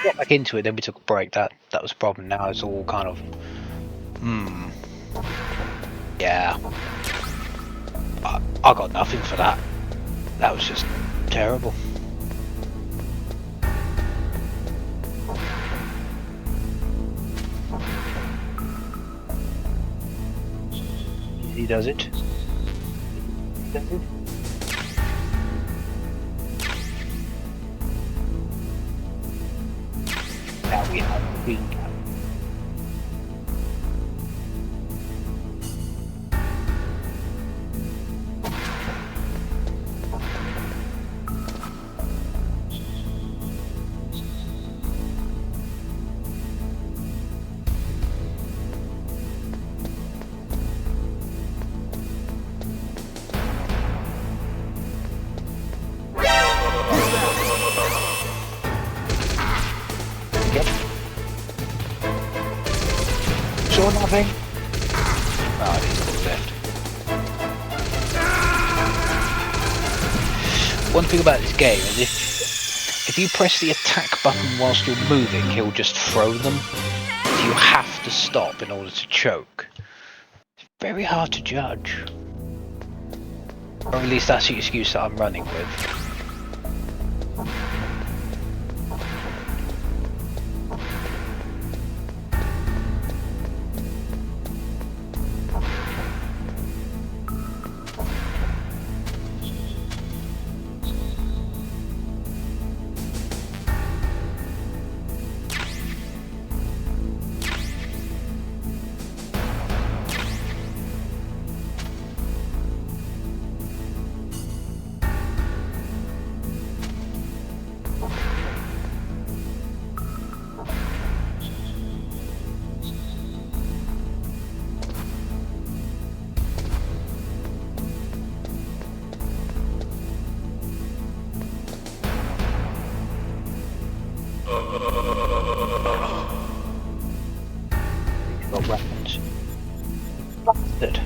Got back into it, then we took a break. That was the problem. Now it's all kind of yeah. I got nothing for that. That was just terrible. He does it. Now we have the green cap. Saw nothing. Oh, he's still left. One thing about this game is if you press the attack button whilst you're moving, he'll just throw them. So you have to stop in order to choke. It's very hard to judge. Or at least that's the excuse that I'm running with. Got weapons. Bastard.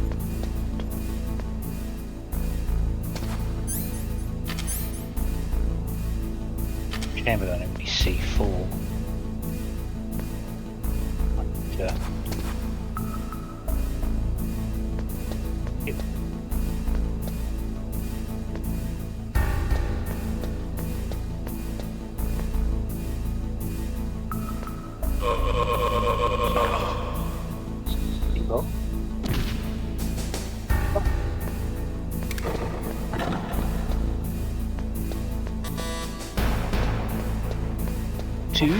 Shame we don't have any C4. Two.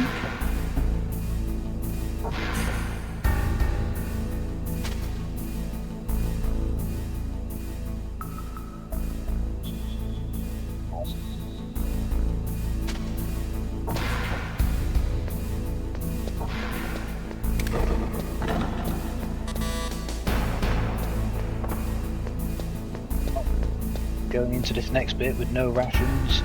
Going into this next bit with no rations.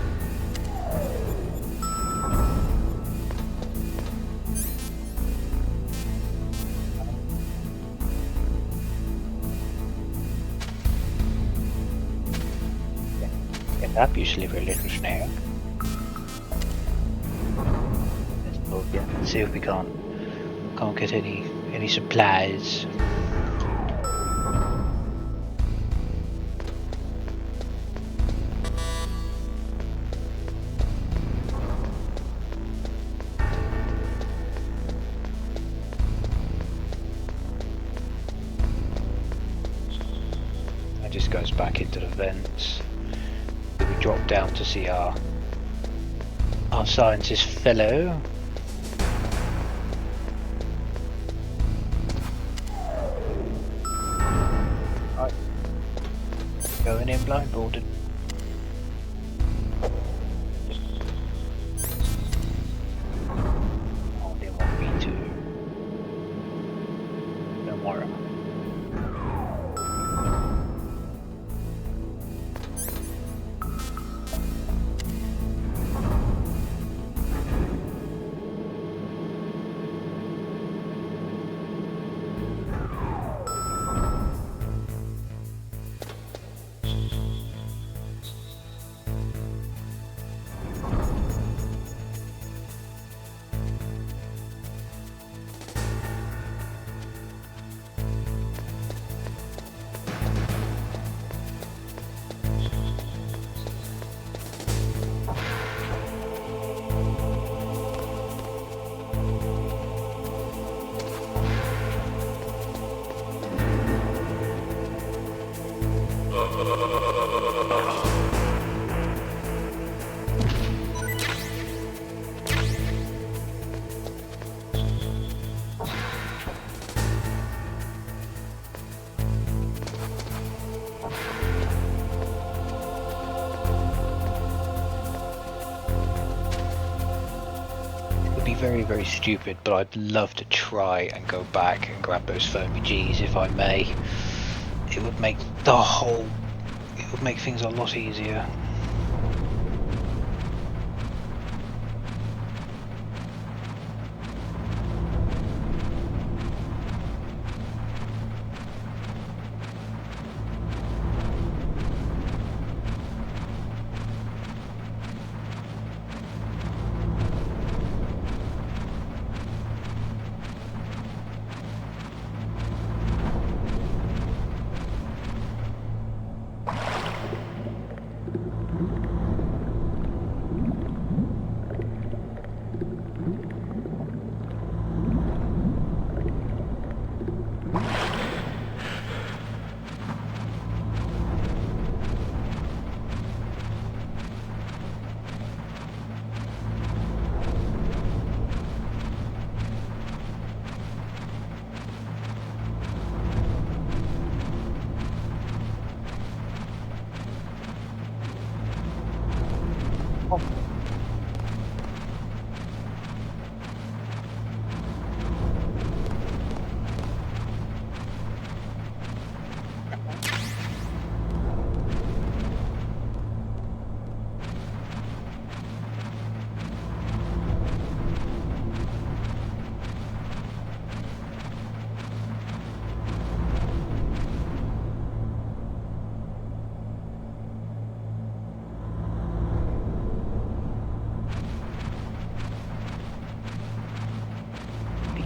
Get up, you slippery little snake. see if we can't get any supplies. That just goes back into the vents. We drop down to see our scientist fellow. Right. Going in blindfolded. Oh, they want me to. Don't worry. Very, very stupid, but I'd love to try and go back and grab those G's if I may. It would make things a lot easier.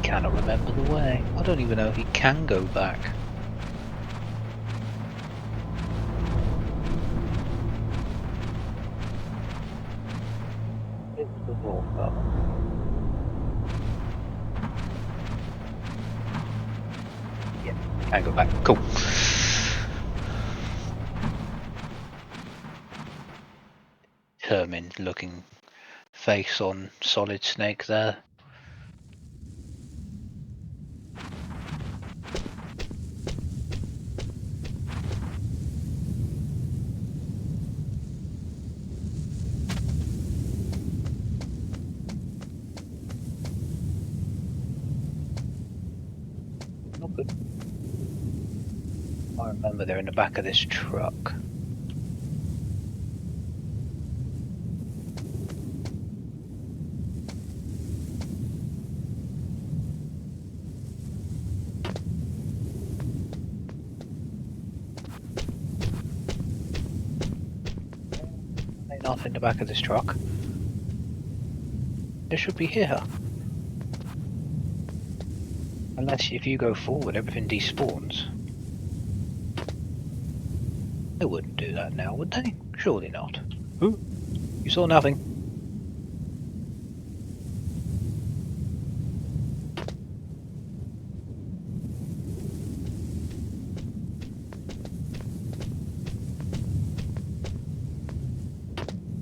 Cannot remember the way. I don't even know if he can go back. It's the wall up. Yeah, can go back. Cool. Determined looking face on Solid Snake there. Good. I remember they're in the back of this truck. They're not in the back of this truck. They should be here. Unless if you go forward, everything despawns. They wouldn't do that now, would they? Surely not. Ooh, you saw nothing.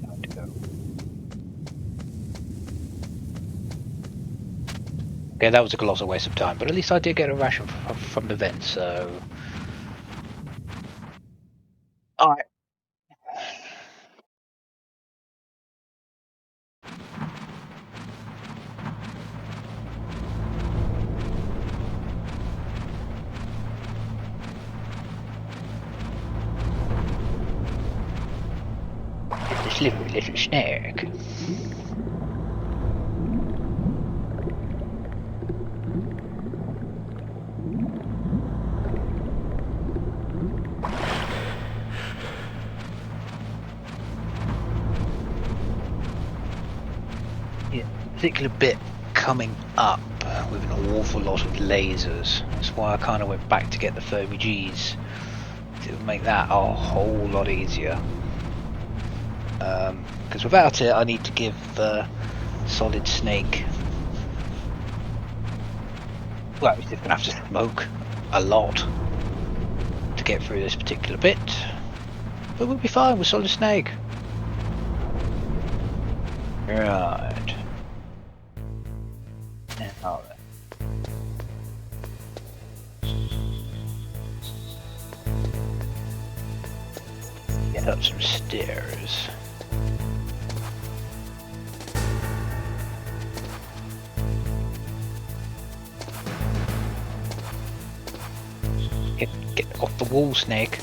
Time to go. Okay, that was a colossal waste of time, but at least I did get a ration from the vent, so... Alright. This little snake. Yeah, particular bit coming up with an awful lot of lasers. That's why I kind of went back to get the 30Gs to make that a whole lot easier. Because without it, I need to give Solid Snake. Well, he's just gonna have to smoke a lot to get through this particular bit, but we'll be fine with Solid Snake. Right. Now then. Get up some stairs. Get off the wall, Snake.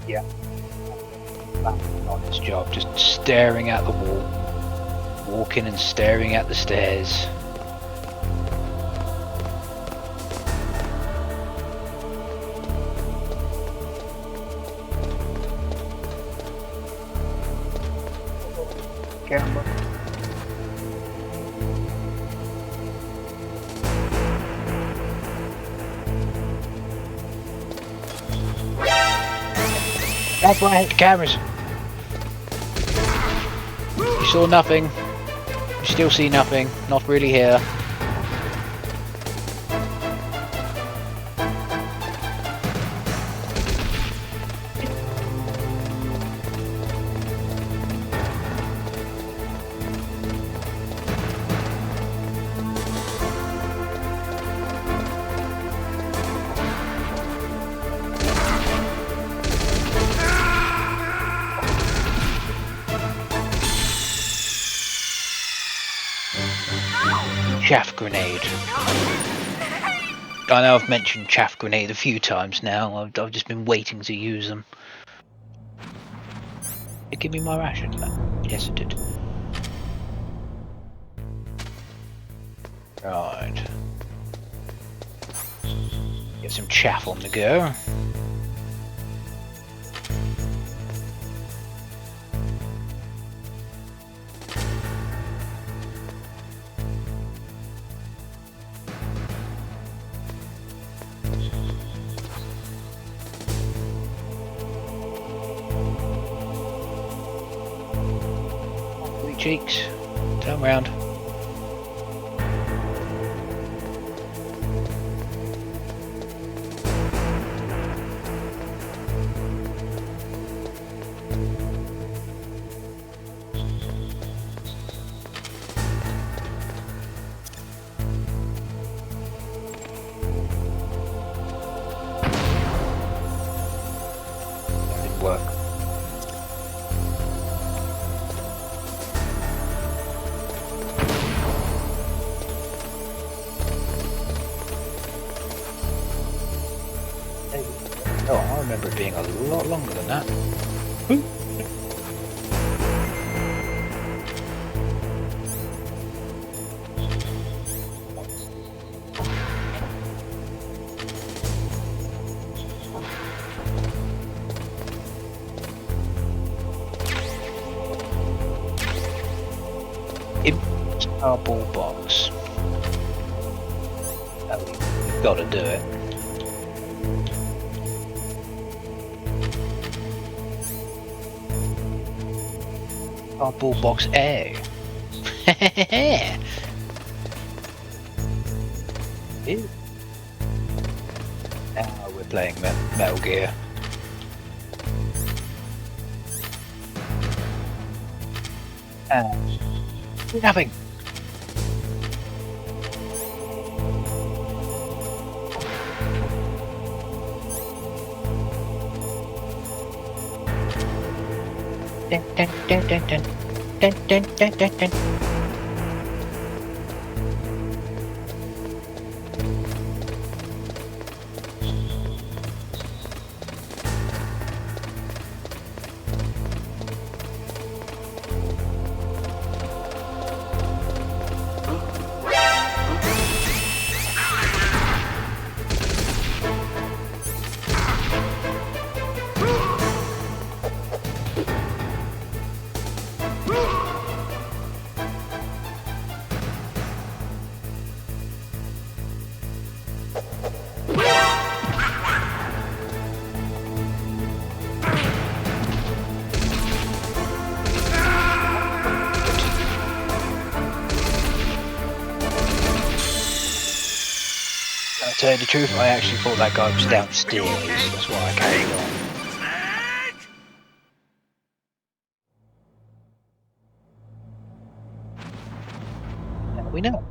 Yeah. On his job, just staring at the wall, walking and staring at the stairs. Camera. That's why I hate the cameras. You saw nothing. You still see nothing. Not really here. Chaff grenade. I know I've mentioned chaff grenade a few times now. I've just been waiting to use them. Did it give me my ration? Yes, it did. Right. Get some chaff on the go. Cheeks, turn round. That didn't work. Oh, I remember it being a lot longer than that. Cardboard box. Oh, we've got to do it. Cardboard box A. Ew. Now we're playing Metal Gear. And nothing. Dun, dun, dun, dun, dun. Dun, dun, dun, dun, dun. To tell you the truth, I actually thought that guy was downstairs. That's why I carried on. Now we know.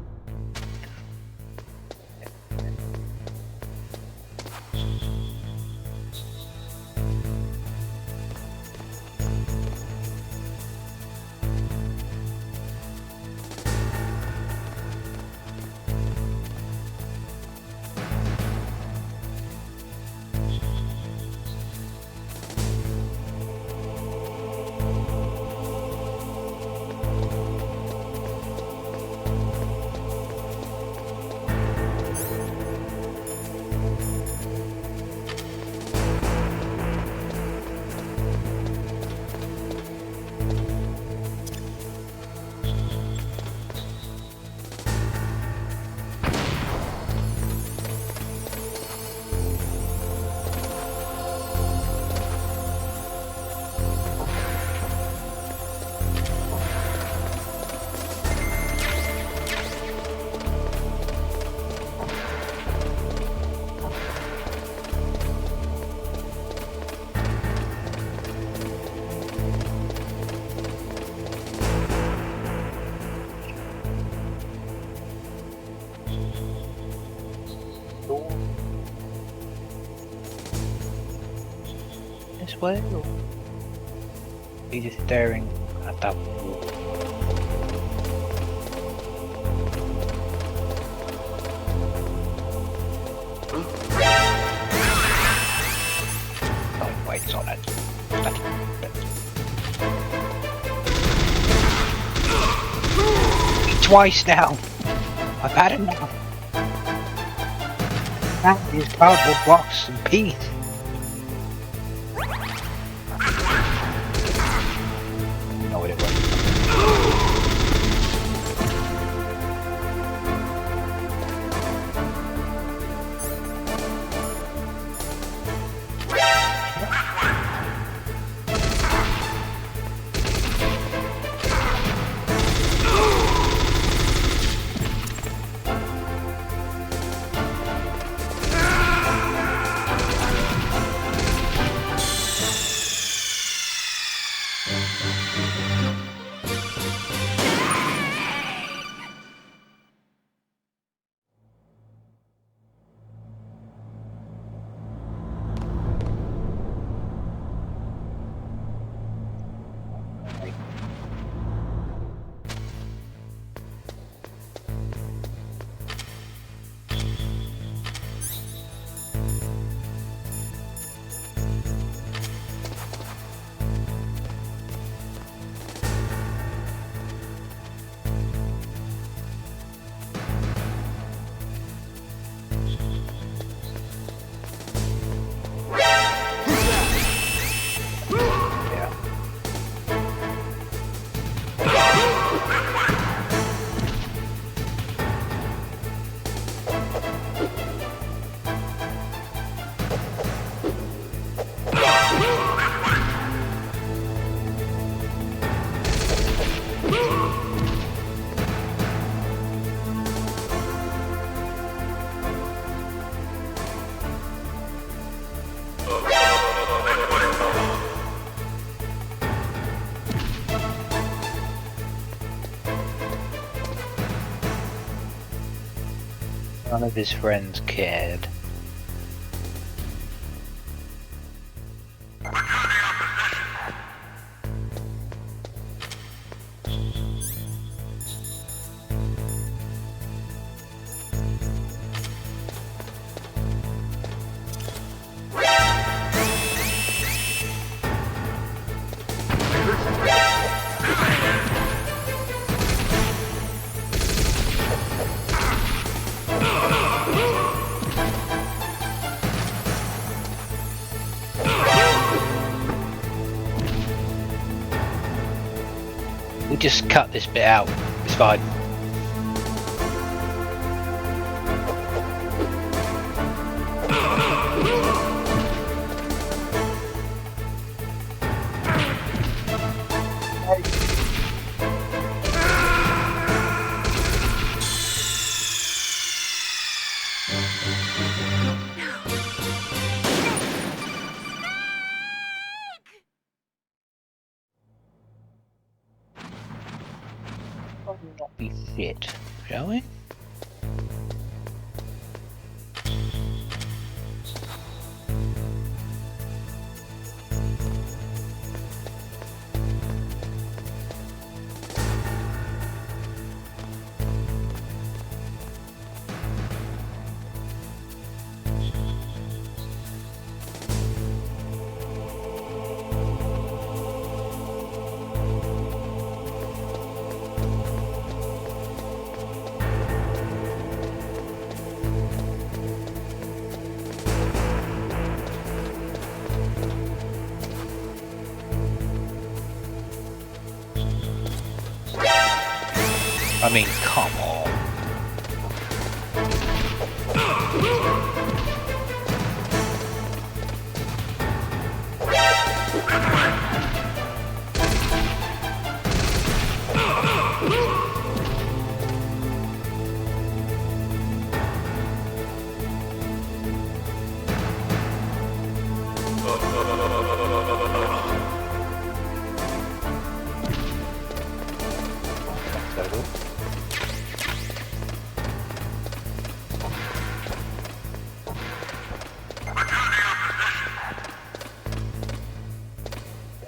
This way, or are you just staring at that wall? Oh wait, it's not that. Twice now! I've had enough! That is cardboard box and peace! No, it wasn't. None of his friends cared. We just cut this bit out. It's fine. Not be shit, shall we? I mean, come on.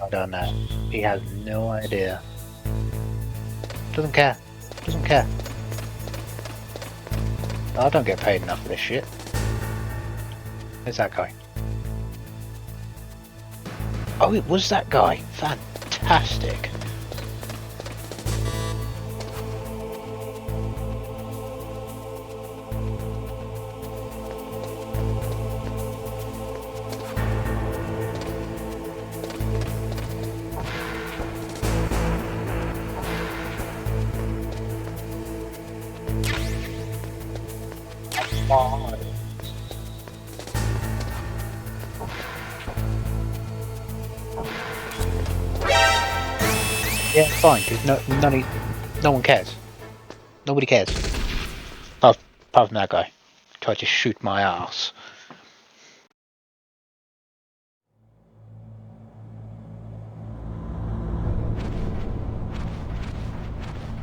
I don't know. He has no idea. Doesn't care. Doesn't care. I don't get paid enough for this shit. Where's that guy? Oh, it was that guy. Fantastic. Yeah, fine, because no one cares. Nobody cares. Apart from that guy. Tried to shoot my ass.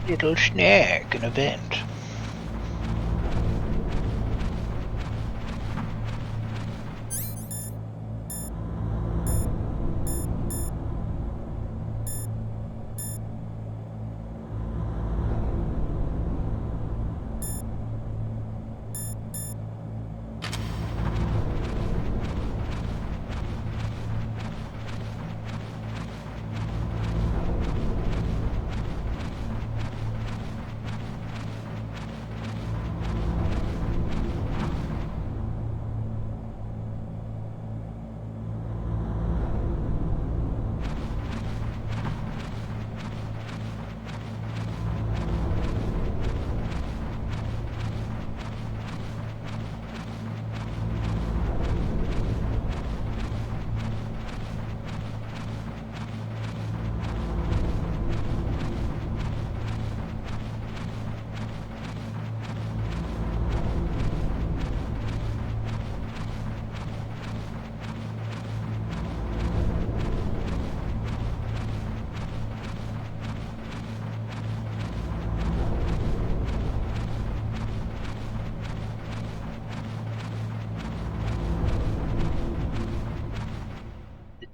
Little snack, an event.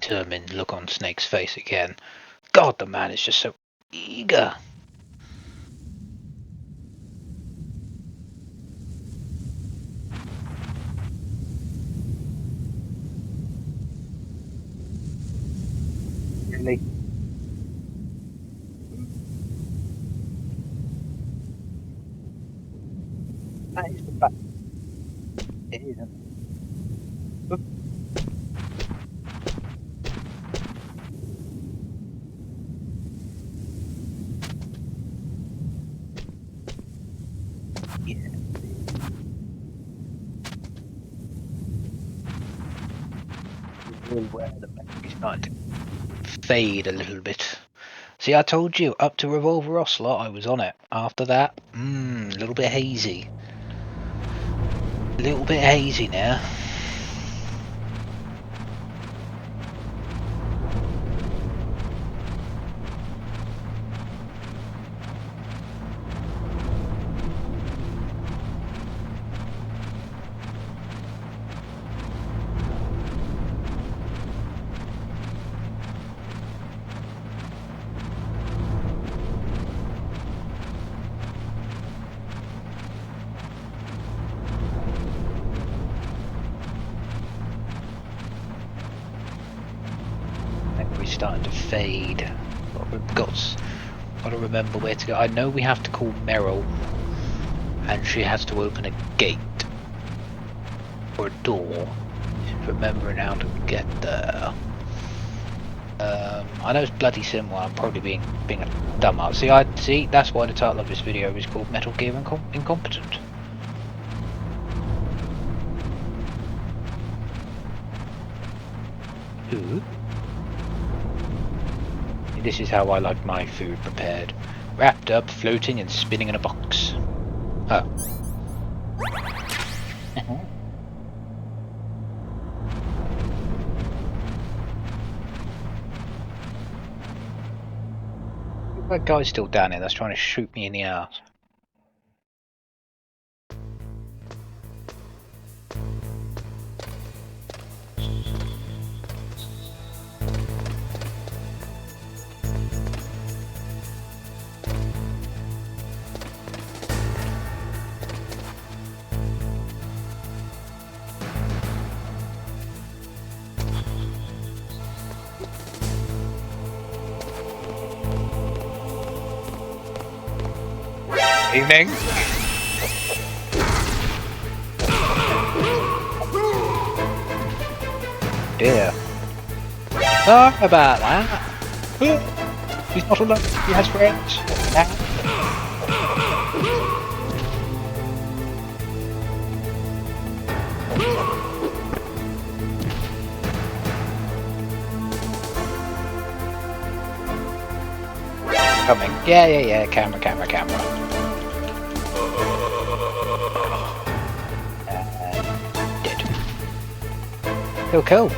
determined look on Snake's face again. God, the man is just so eager. Really? That is the fact. It isn't. Yeah. Where the memory's starting to fade a little bit. See, I told you, up to Revolver Ocelot, I was on it. After that, a little bit hazy. A little bit hazy now. Memory's starting to fade. But we've got to remember where to go. I know we have to call Meryl, and she has to open a gate or a door. Remembering how to get there. I know it's bloody simple. I'm probably being a dumbass. See, that's why the title of this video is called Metal Gear Incompetent. Ooh. This is how I like my food prepared. Wrapped up, floating, and spinning in a box. Oh. That guy's still down there that's trying to shoot me in the ass. Evening. Dear. Sorry about that. He's not alone. He has friends. Coming. Yeah. Camera. Dead. Cool.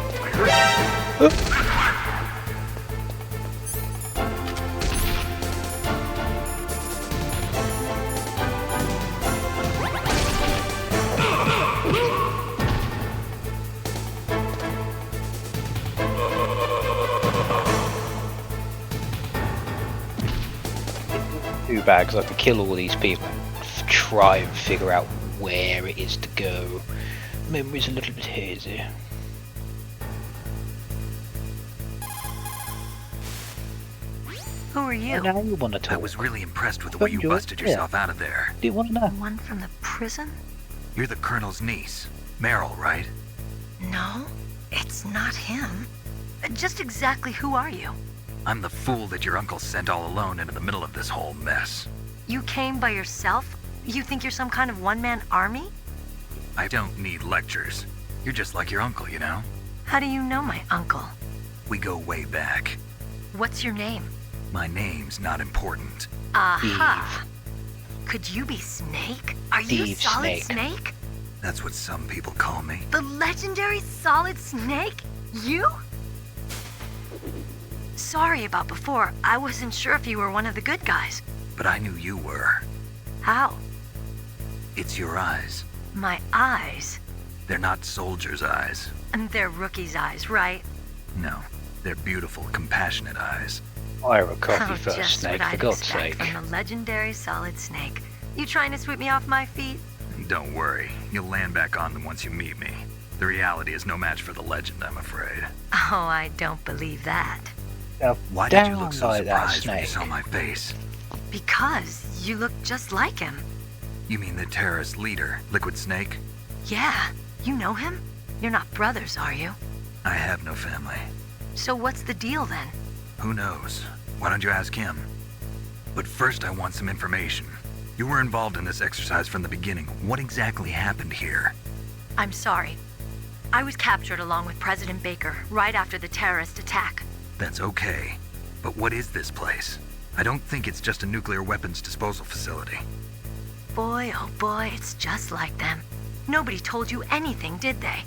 Too bad, because I could kill all these people and try and figure out where it is to go. Memory's a little bit hazy. Who are you? Now you want to talk. I was really impressed with the way you busted yourself out of there. Do you want to know? The one from the prison? You're the Colonel's niece, Meryl, right? No, it's not him. Just exactly who are you? I'm the fool that your uncle sent all alone into the middle of this whole mess. You came by yourself? You think you're some kind of one-man army? I don't need lectures. You're just like your uncle, you know? How do you know my uncle? We go way back. What's your name? My name's not important. Aha! Could you be Snake? Are you Steve Solid Snake. Snake? That's what some people call me. The legendary Solid Snake? You? Sorry about before. I wasn't sure if you were one of the good guys. But I knew you were. How? It's your eyes. My eyes? They're not soldiers' eyes. And they're rookies' eyes, right? No, Their beautiful, compassionate eyes. Fire a coffee Oh, first, just Snake, what for I'd God's expect sake. from the legendary Solid Snake. You trying to sweep me off my feet? Don't worry, you'll land back on them once you meet me. The reality is no match for the legend, I'm afraid. Oh, I don't believe that. Now, Why did you down look so like that, surprised when you Snake. saw my face? Because you look just like him. You mean the terrorist leader, Liquid Snake? Yeah, you know him? You're not brothers, are you? I have no family. So what's the deal then? Who knows? Why don't you ask him? But first I want some information. You were involved in this exercise from the beginning. What exactly happened here? I'm sorry. I was captured along with President Baker right after the terrorist attack. That's okay. But what is this place? I don't think it's just a nuclear weapons disposal facility. Boy, oh boy, it's just like them. Nobody told you anything, did they?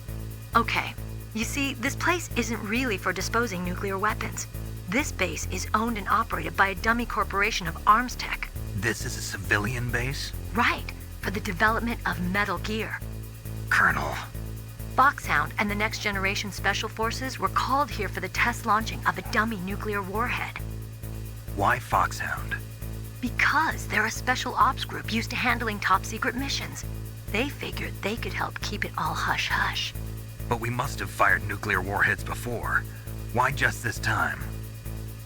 Okay, you see, this place isn't really for disposing nuclear weapons. This base is owned and operated by a dummy corporation of arms tech. This is a civilian base? Right, for the development of Metal Gear. Colonel. Foxhound and the Next Generation Special Forces were called here for the test launching of a dummy nuclear warhead. Why Foxhound? Because they're a special ops group used to handling top-secret missions. They figured they could help keep it all hush-hush. But we must have fired nuclear warheads before. Why just this time?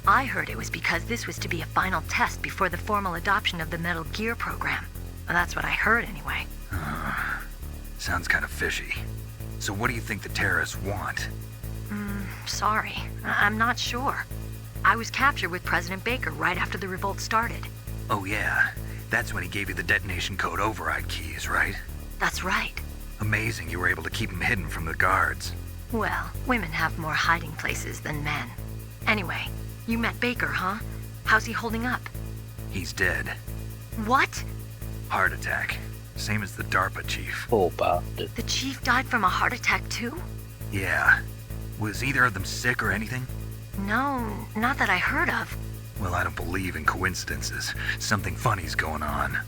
I heard it was because this was to be a final test before the formal adoption of the Metal Gear program. Well, that's what I heard anyway. Sounds kind of fishy. So what do you think the terrorists want? Sorry. I'm not sure. I was captured with President Baker right after the revolt started. Oh yeah, that's when he gave you the detonation code override keys, right? That's right. Amazing you were able to keep him hidden from the guards. Well, women have more hiding places than men. Anyway, you met Baker, huh? How's he holding up? He's dead. What? Heart attack. Same as the DARPA chief. Poor bastard. The chief died from a heart attack too? Yeah. Was either of them sick or anything? No, not that I heard of. Well, I don't believe in coincidences. Something funny's going on.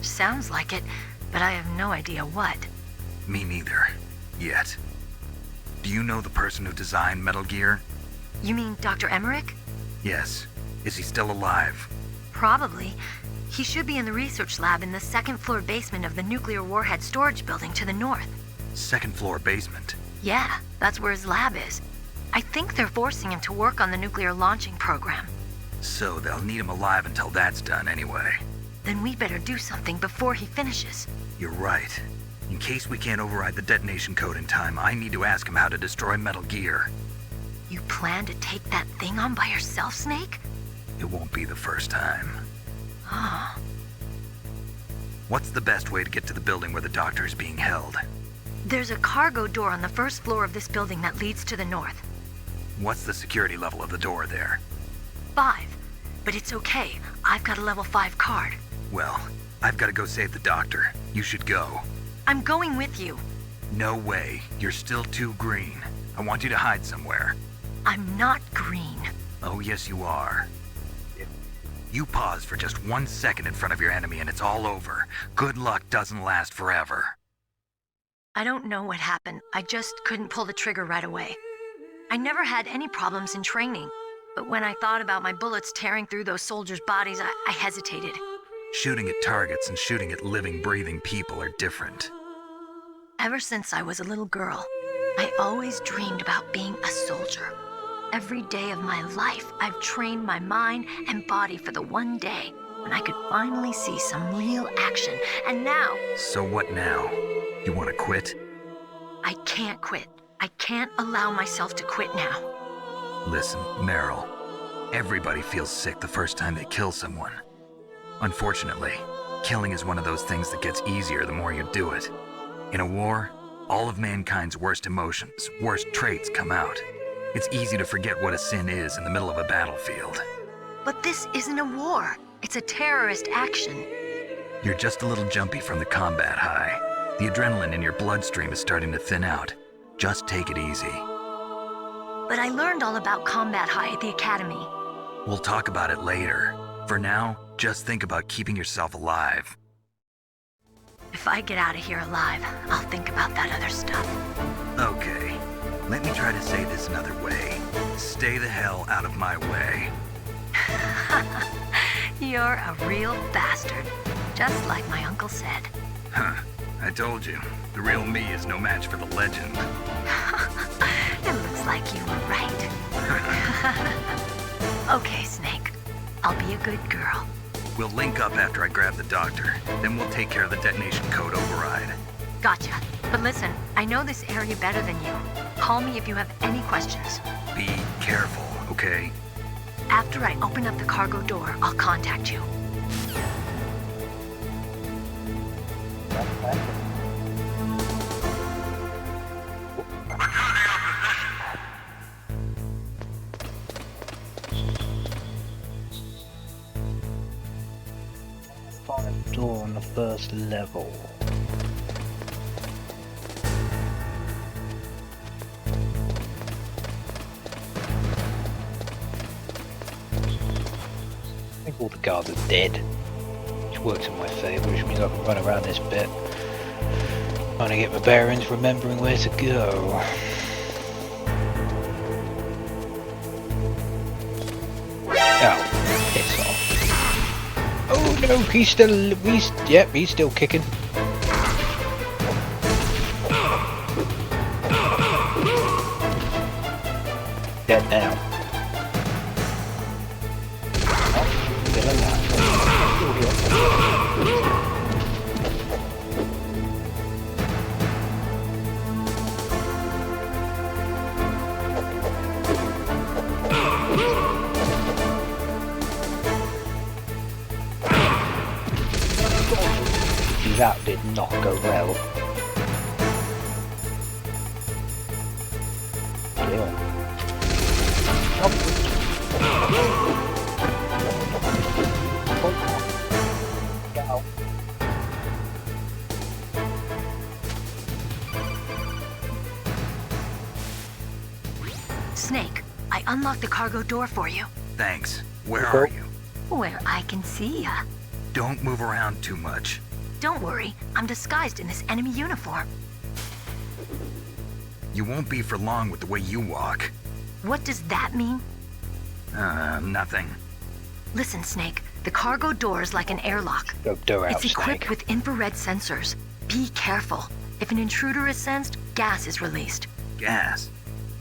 Sounds like it, but I have no idea what. Me neither. Yet. Do you know the person who designed Metal Gear? You mean Dr. Emmerich? Yes. Is he still alive? Probably. He should be in the research lab in the second-floor basement of the nuclear warhead storage building to the north. Second floor basement. Yeah, that's where his lab is. I think they're forcing him to work on the nuclear launching program. So they'll need him alive until that's done anyway. Then we better do something before he finishes. You're right. In case we can't override the detonation code in time, I need to ask him how to destroy Metal Gear. You plan to take that thing on by yourself, Snake? It won't be the first time. Oh. What's the best way to get to the building where the doctor is being held? There's a cargo door on the first floor of this building that leads to the north. What's the security level of the door there? 5. But it's okay. I've got a level 5 card. Well, I've got to go save the doctor. You should go. I'm going with you. No way. You're still too green. I want you to hide somewhere. I'm not green. Oh, yes, you are. You pause for just 1 second in front of your enemy and it's all over. Good luck doesn't last forever. I don't know what happened. I just couldn't pull the trigger right away. I never had any problems in training, but when I thought about my bullets tearing through those soldiers' bodies, I hesitated. Shooting at targets and shooting at living, breathing people are different. Ever since I was a little girl, I always dreamed about being a soldier. Every day of my life, I've trained my mind and body for the one day when I could finally see some real action, and now... So what now? You want to quit? I can't quit. I can't allow myself to quit now. Listen, Meryl. Everybody feels sick the first time they kill someone. Unfortunately, killing is one of those things that gets easier the more you do it. In a war, all of mankind's worst emotions, worst traits come out. It's easy to forget what a sin is in the middle of a battlefield. But this isn't a war. It's a terrorist action. You're just a little jumpy from the combat high. The adrenaline in your bloodstream is starting to thin out. Just take it easy. But I learned all about combat high at the academy. We'll talk about it later. For now, just think about keeping yourself alive. If I get out of here alive, I'll think about that other stuff. Okay. Let me try to say this another way. Stay the hell out of my way. You're a real bastard, just like my uncle said. Huh. I told you. The real me is no match for the legend. It looks like you were right. Okay, Snake. I'll be a good girl. We'll link up after I grab the doctor. Then we'll take care of the detonation code override. Gotcha. But listen, I know this area better than you. Call me if you have any questions. Be careful, okay? After I open up the cargo door, I'll contact you. Find a door on the first level. I think all the guards are dead, which works in my favour, which means I can run around this bit trying to get my bearings, remembering where to go. Oh, piss off. Oh no, he's still kicking. Dead now. That did not go well. Snake, I unlocked the cargo door for you. Thanks. Where are you? Where I can see ya. Don't move around too much. Don't worry, I'm disguised in this enemy uniform. You won't be for long with the way you walk. What does that mean? Nothing. Listen, Snake, the cargo door is like an airlock. It's equipped with infrared sensors. Be careful. If an intruder is sensed, gas is released. Gas?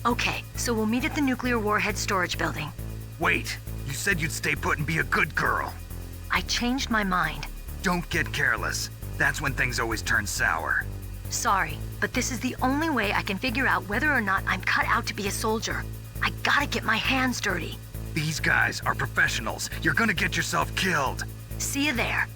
Okay, so we'll meet at the nuclear warhead storage building. Wait, you said you'd stay put and be a good girl. I changed my mind. Don't get careless. That's when things always turn sour. Sorry, but this is the only way I can figure out whether or not I'm cut out to be a soldier. I gotta get my hands dirty. These guys are professionals. You're gonna get yourself killed. See you there.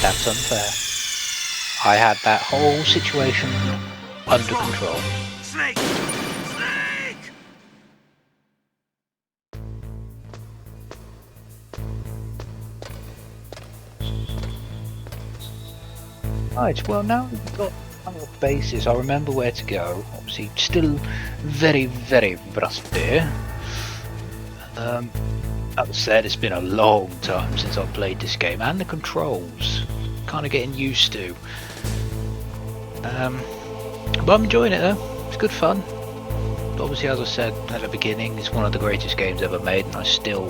That's unfair. I had that whole situation under control. Snake! Snake! Right, well now we've got our bases, I remember where to go. Obviously still very, very rusty. That said, it's been a long time since I've played this game, and the controls kind of getting used to. But I'm enjoying it though. It's good fun. Obviously, as I said at the beginning, it's one of the greatest games ever made, and I still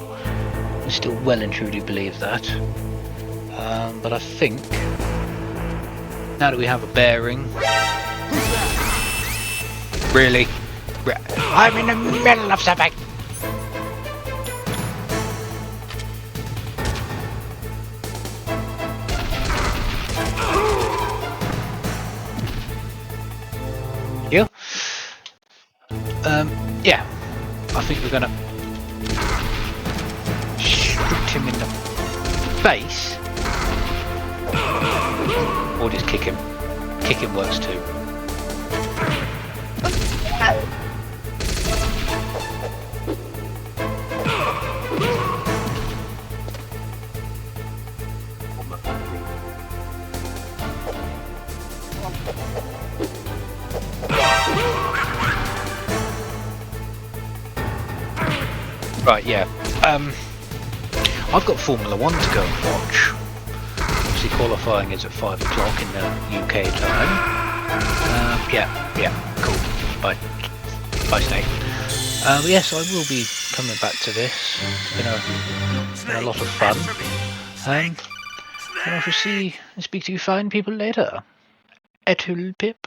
well and truly believe that. But I think now that we have a bearing, really, I'm in the middle of something. Yeah, I think we're gonna shoot him in the face, or just kick him. Kicking works too. Right, yeah. I've got Formula 1 to go and watch. Obviously qualifying is at 5 o'clock in the UK time. Yeah, cool. Bye, Snake. Yes, I will be coming back to this. It's been a lot of fun. And I shall see and speak to you fine people later. Etul Pip.